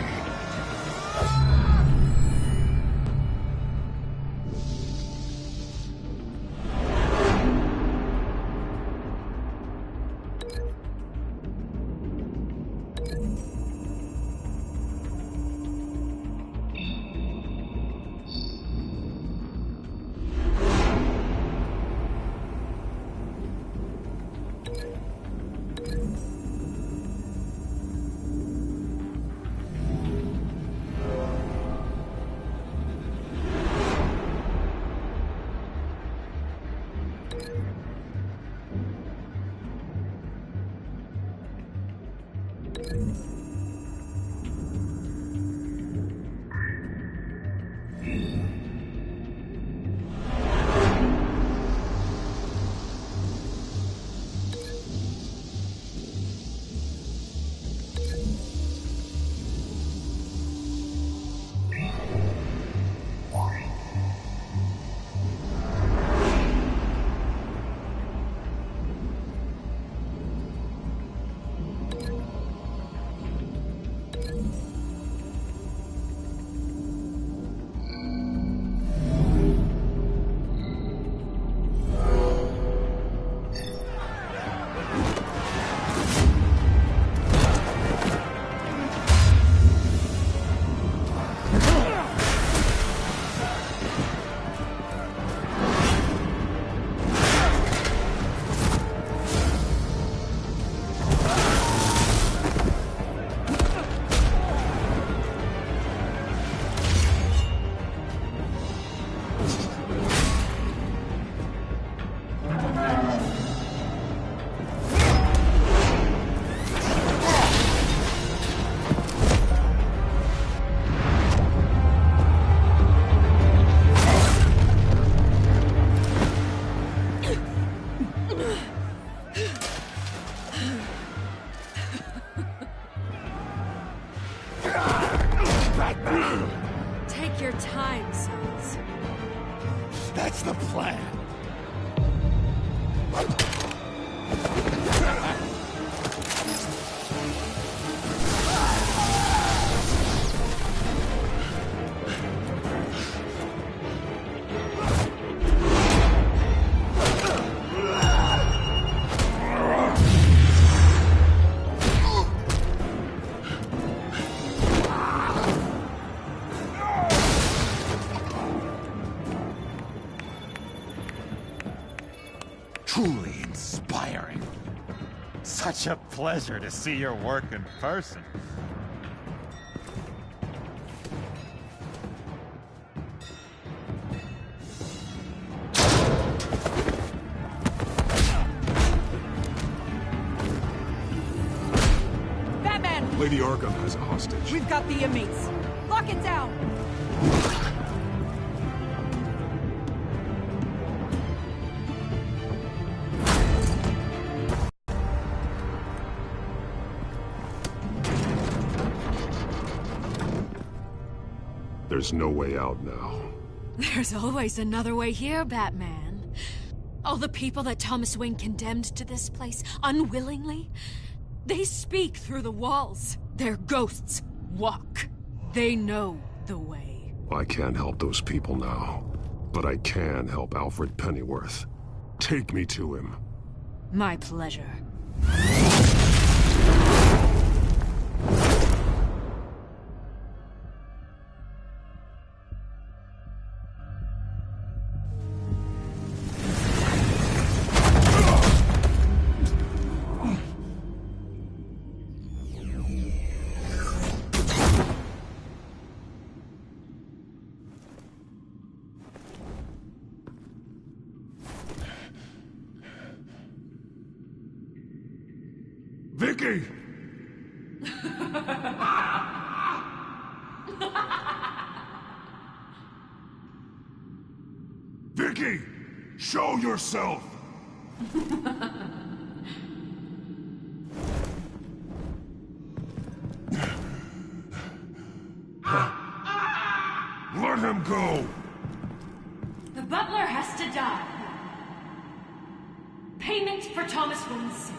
Take your time, sons. That's the plan. Truly inspiring. Such a pleasure to see your work in person. Batman! Lady Arkham has a hostage. We've got the inmates. Lock it down! There's no way out now. There's always another way here, Batman. All the people that Thomas Wayne condemned to this place unwillingly, they speak through the walls. Their ghosts walk. They know the way. I can't help those people now, but I can help Alfred Pennyworth. Take me to him. My pleasure. Vicky! Vicky! Show yourself! Let him go! The butler has to die. Payment for Thomas Wayne's sins.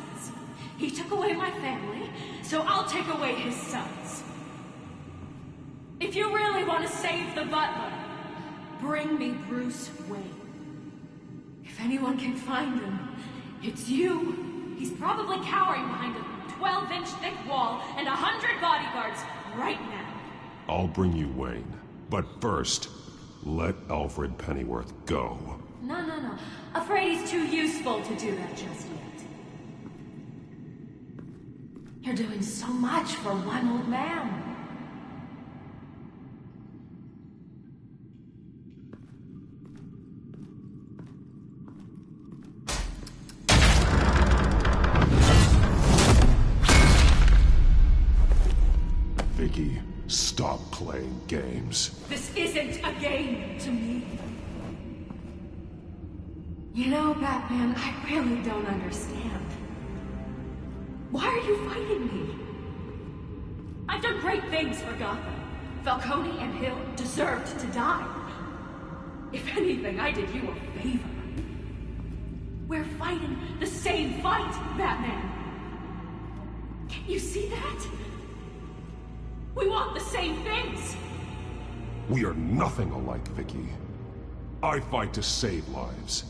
He took away my family, so I'll take away his sons. If you really want to save the butler, bring me Bruce Wayne. If anyone can find him, it's you. He's probably cowering behind a 12-inch thick wall and 100 bodyguards right now. I'll bring you Wayne, but first, let Alfred Pennyworth go. No. Afraid he's too useful to do that just yet. You're doing so much for one old man. playing games. This isn't a game to me. You know, Batman, I really don't understand. Why are you fighting me? I've done great things for Gotham. Falcone and Hill deserved to die. If anything, I did you a favor. We're fighting the same fight, Batman. Can't you see that? We want the same things. We are nothing alike, Vicky. I fight to save lives.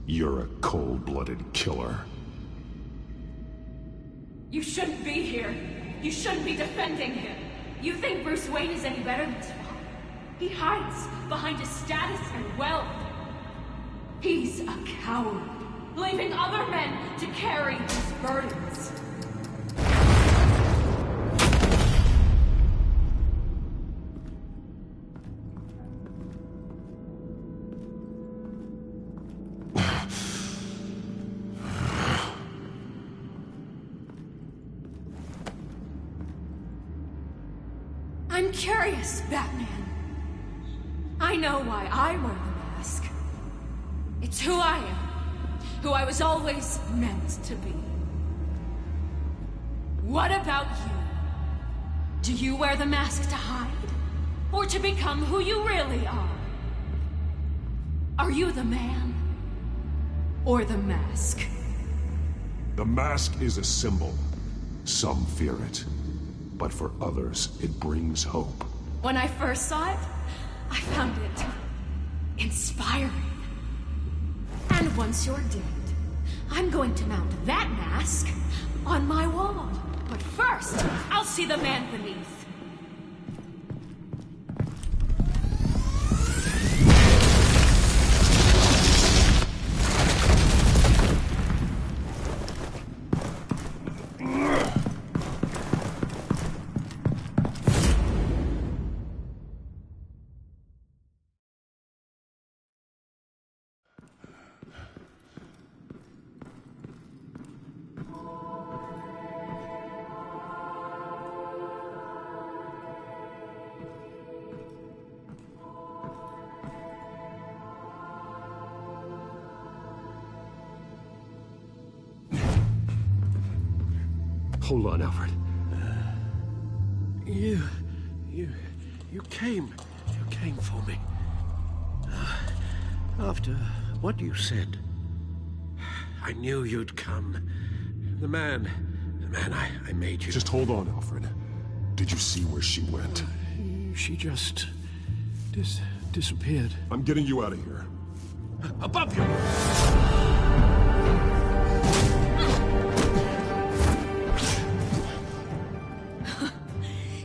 You're a cold-blooded killer. You shouldn't be here. You shouldn't be defending him. You think Bruce Wayne is any better than his father? He hides behind his status and wealth. He's a coward, leaving other men to carry his burdens. I'm curious, Batman. I know why I wear the mask. It's who I am. Who I was always meant to be. What about you? Do you wear the mask to hide? Or to become who you really are? Are you the man? Or the mask? The mask is a symbol. Some fear it. But for others, it brings hope. When I first saw it, I found it inspiring. And once you're dead, I'm going to mount that mask on my wall. But first, I'll see the man beneath. Hold on, Alfred. You came for me. After what you said, I knew you'd come. The man I made you. Just hold on, Alfred. Did you see where she went? She just disappeared. I'm getting you out of here. Above you!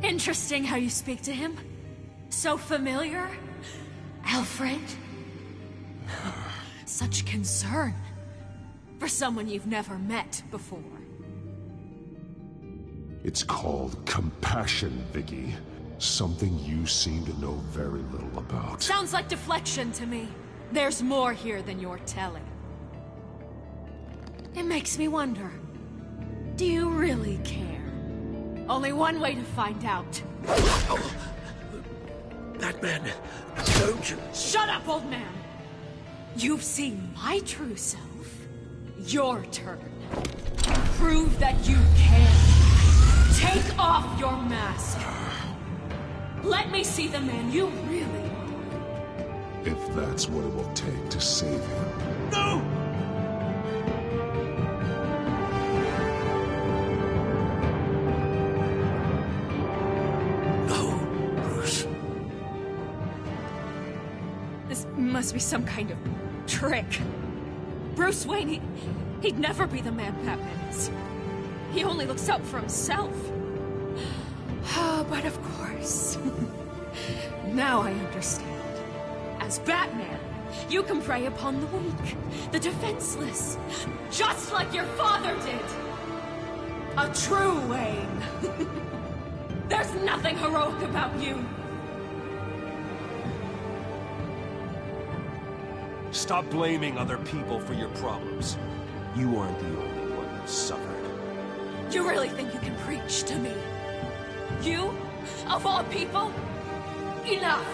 Interesting how you speak to him. So familiar. Alfred. Such concern. For someone you've never met before. It's called compassion, Vicky. Something you seem to know very little about. Sounds like deflection to me. There's more here than you're telling. It makes me wonder. Do you really care? Only one way to find out. Batman, don't you... Shut up, old man! You've seen my true self. Your turn. Prove that you can. Take off your mask. Let me see the man you really are. If that's what it will take to save him. No! Must be some kind of trick. Bruce Wayne, he'd never be the man Batman is. He only looks out for himself. But of course. Now I understand. As Batman, you can prey upon the weak, the defenseless, just like your father did. A true Wayne. There's nothing heroic about you. Stop blaming other people for your problems. You aren't the only one that suffered. You really think you can preach to me? You? Of all people? Enough!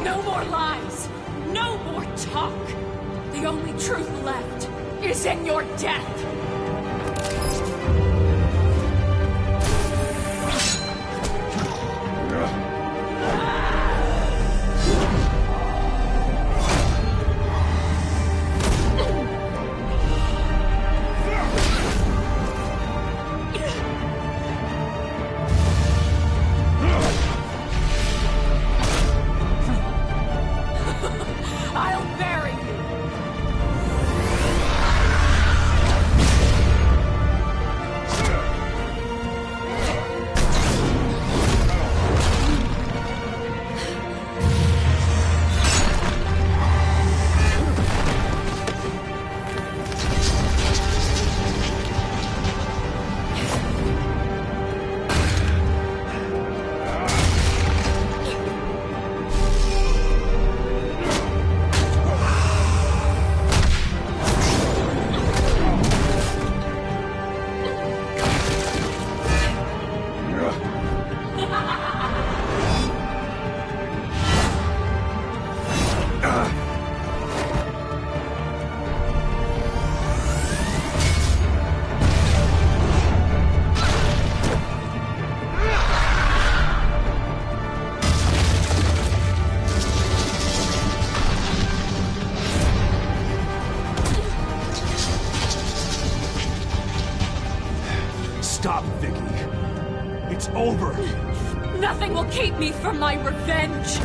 No more lies! No more talk! The only truth left is in your death! I'll bury you! Stop, Vicky. It's over. Nothing will keep me from my revenge!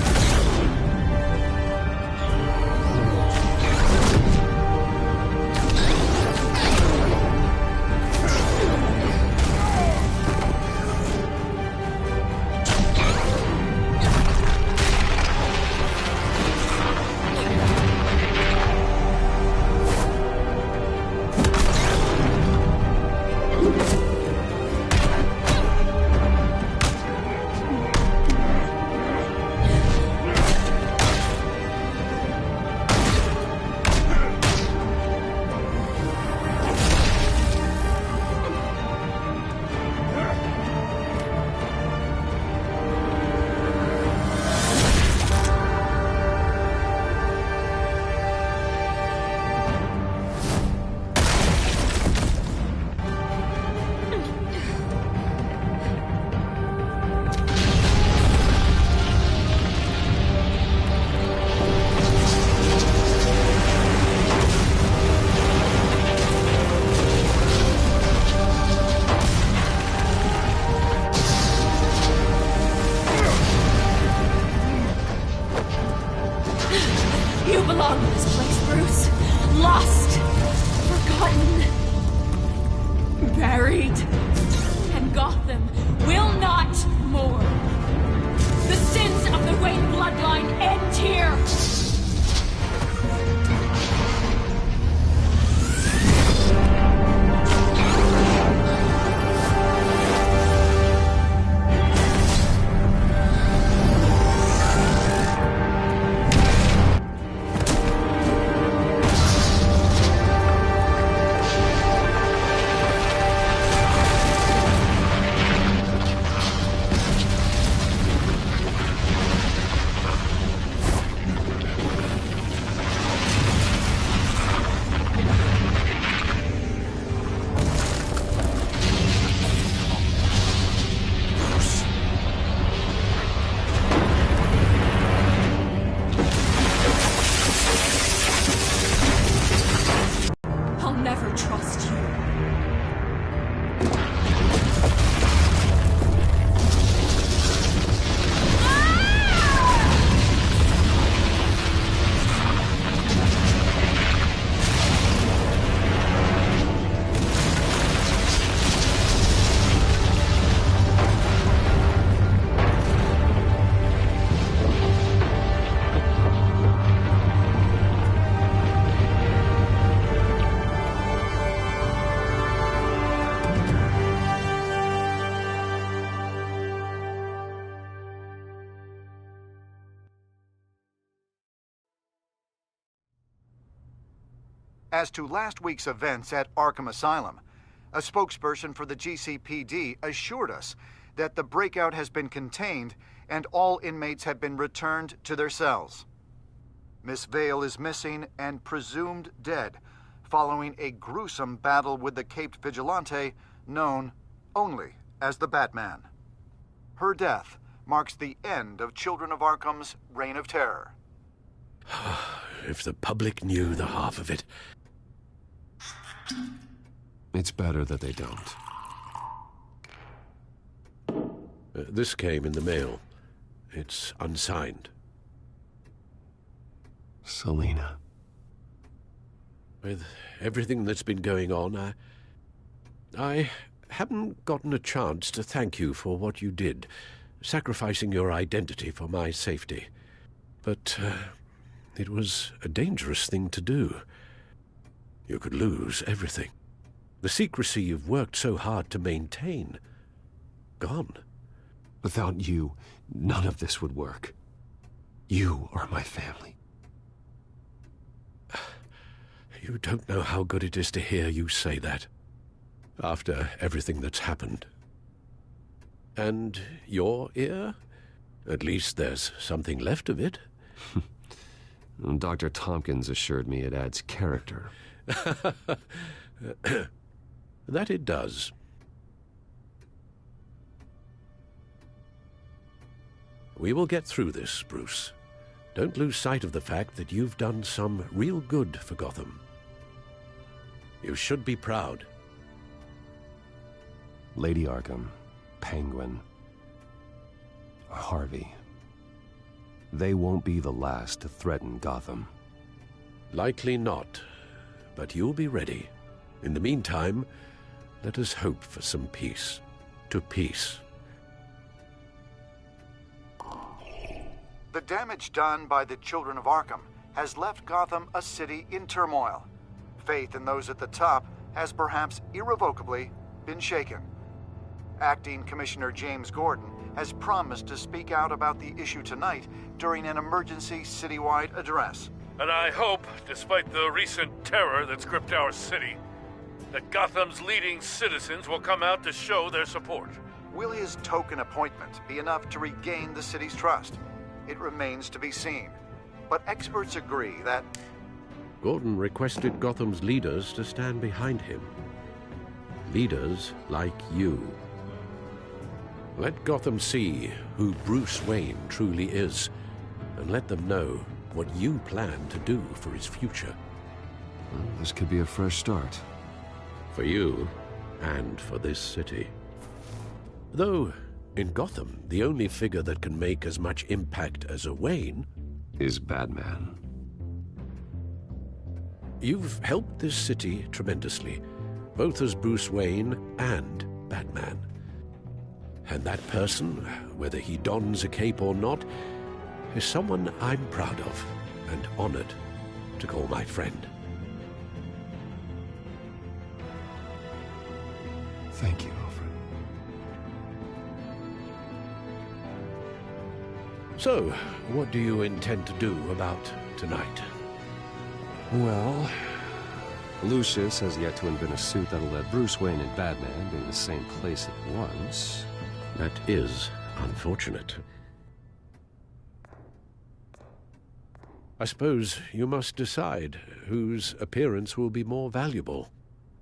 You belong in this place, Bruce. Lost, forgotten, buried. And Gotham will not mourn. The sins of the Wayne bloodline end here. As to last week's events at Arkham Asylum, a spokesperson for the GCPD assured us that the breakout has been contained and all inmates have been returned to their cells. Miss Vale is missing and presumed dead following a gruesome battle with the caped vigilante known only as the Batman. Her death marks the end of Children of Arkham's reign of terror. If the public knew the half of it. It's better that they don't. This came in the mail. It's unsigned. Selina. With everything that's been going on, I haven't gotten a chance to thank you for what you did, sacrificing your identity for my safety. But it was a dangerous thing to do. You could lose everything. The secrecy you've worked so hard to maintain. Gone. Without you, none of this would work. You are my family. You don't know how good it is to hear you say that. After everything that's happened. And your ear? At least there's something left of it. Dr. Tompkins assured me it adds character. That it does. We will get through this, Bruce. Don't lose sight of the fact that you've done some real good for Gotham. You should be proud. Lady Arkham, Penguin, Harvey. They won't be the last to threaten Gotham. Likely not, but you'll be ready. In the meantime, let us hope for some peace. To peace. The damage done by the Children of Arkham has left Gotham a city in turmoil. Faith in those at the top has perhaps irrevocably been shaken. Acting Commissioner James Gordon has promised to speak out about the issue tonight during an emergency citywide address. And I hope, despite the recent terror that's gripped our city, that Gotham's leading citizens will come out to show their support. Will his token appointment be enough to regain the city's trust? It remains to be seen. But experts agree that Gordon requested Gotham's leaders to stand behind him. Leaders like you. Let Gotham see who Bruce Wayne truly is, and let them know what you plan to do for his future. Well, this could be a fresh start. For you, and for this city. Though, in Gotham, the only figure that can make as much impact as a Wayne is Batman. You've helped this city tremendously, both as Bruce Wayne and Batman. And that person, whether he dons a cape or not, is someone I'm proud of and honored to call my friend. Thank you, Alfred. So, what do you intend to do about tonight? Well, Lucius has yet to invent a suit that'll let Bruce Wayne and Batman be in the same place at once. That is unfortunate. I suppose you must decide whose appearance will be more valuable.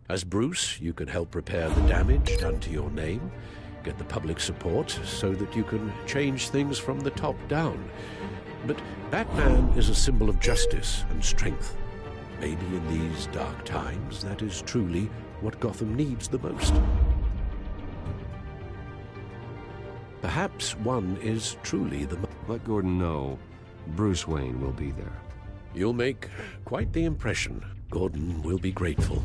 As Bruce, you can help repair the damage done to your name, get the public support so that you can change things from the top down. But Batman is a symbol of justice and strength. Maybe in these dark times, that is truly what Gotham needs the most. Perhaps one is truly the... Let Gordon know Bruce Wayne will be there. You'll make quite the impression. Gordon will be grateful.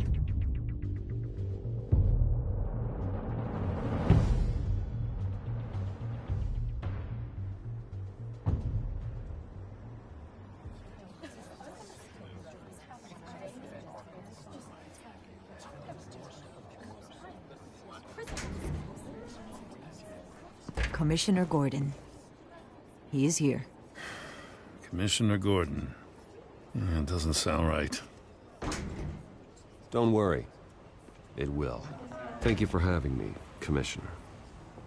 Commissioner Gordon. He is here. Commissioner Gordon. That doesn't sound right. Don't worry. It will. Thank you for having me, Commissioner.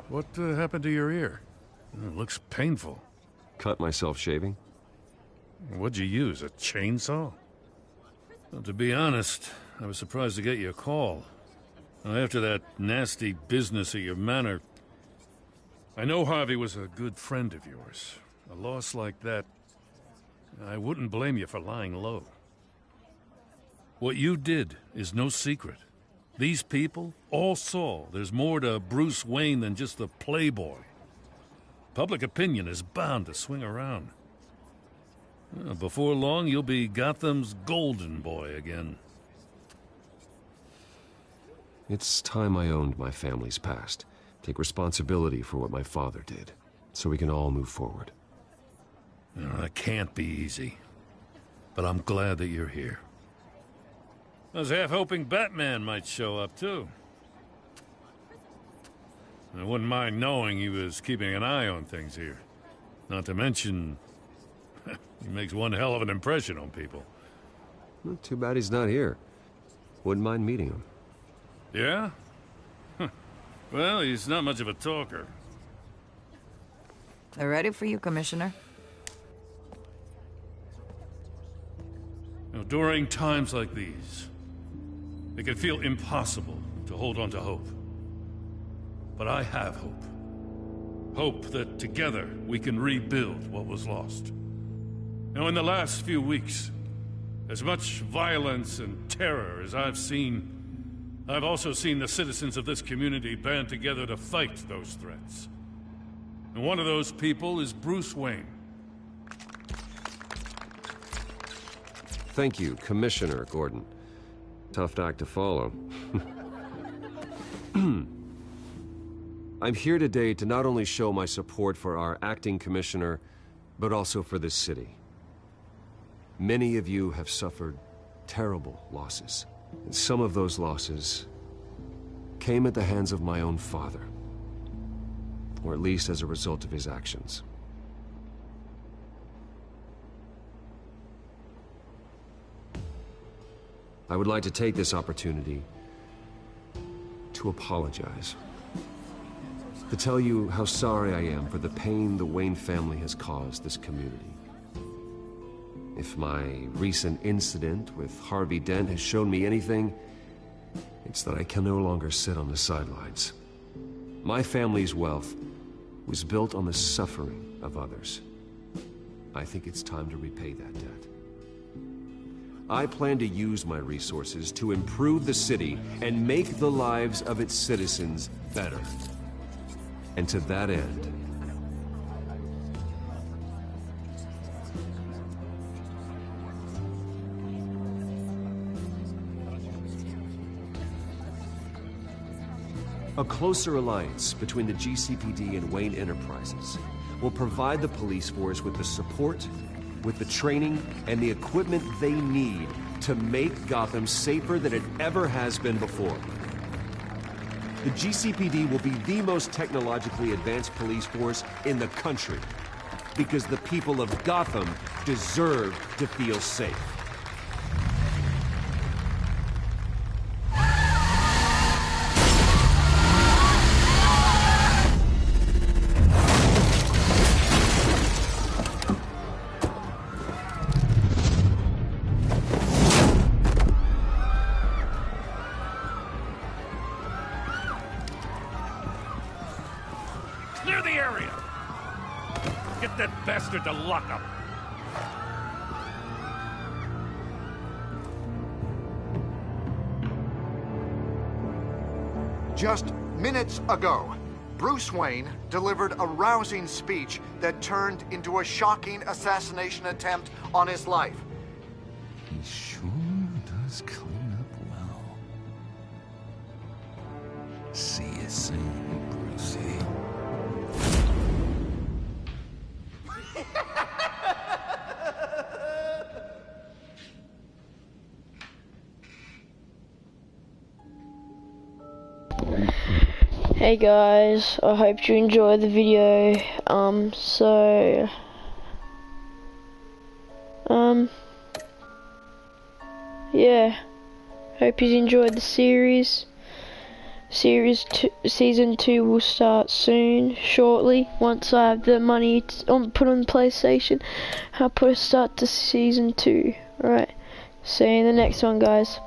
What happened to your ear? It looks painful. Cut myself shaving? What'd you use, a chainsaw? Well, to be honest, I was surprised to get your call. Now, after that nasty business at your manor, I know Harvey was a good friend of yours. A loss like that, I wouldn't blame you for lying low. What you did is no secret. These people all saw there's more to Bruce Wayne than just the playboy. Public opinion is bound to swing around. Before long, you'll be Gotham's golden boy again. It's time I owned my family's past. Take responsibility for what my father did, so we can all move forward. That can't be easy. But I'm glad that you're here. I was half hoping Batman might show up, too. I wouldn't mind knowing he was keeping an eye on things here. Not to mention, he makes one hell of an impression on people. Well, too bad he's not here. Wouldn't mind meeting him. Yeah? Well, he's not much of a talker. They're ready for you, Commissioner. During times like these, it can feel impossible to hold on to hope. But I have hope. Hope that together we can rebuild what was lost. Now, in the last few weeks, as much violence and terror as I've seen, I've also seen the citizens of this community band together to fight those threats. And one of those people is Bruce Wayne. Thank you, Commissioner Gordon. Tough act to follow. I'm here today to not only show my support for our acting commissioner, but also for this city. Many of you have suffered terrible losses, and some of those losses came at the hands of my own father, or at least as a result of his actions. I would like to take this opportunity to apologize. To tell you how sorry I am for the pain the Wayne family has caused this community. If my recent incident with Harvey Dent has shown me anything, it's that I can no longer sit on the sidelines. My family's wealth was built on the suffering of others. I think it's time to repay that debt. I plan to use my resources to improve the city and make the lives of its citizens better. And to that end, a closer alliance between the GCPD and Wayne Enterprises will provide the police force with the support, with the training, and the equipment they need to make Gotham safer than it ever has been before. The GCPD will be the most technologically advanced police force in the country, because the people of Gotham deserve to feel safe. Clear the area! Get that bastard to lock up! Just minutes ago, Bruce Wayne delivered a rousing speech that turned into a shocking assassination attempt on his life. He sure does clean up well. See you soon, Brucey. Hey guys, I hope you enjoyed the video. Yeah, Hope you enjoyed the series. Season 2 will start soon, shortly. Once I have the money put on PlayStation, I'll put a start to Season 2. Alright, see you in the next one, guys.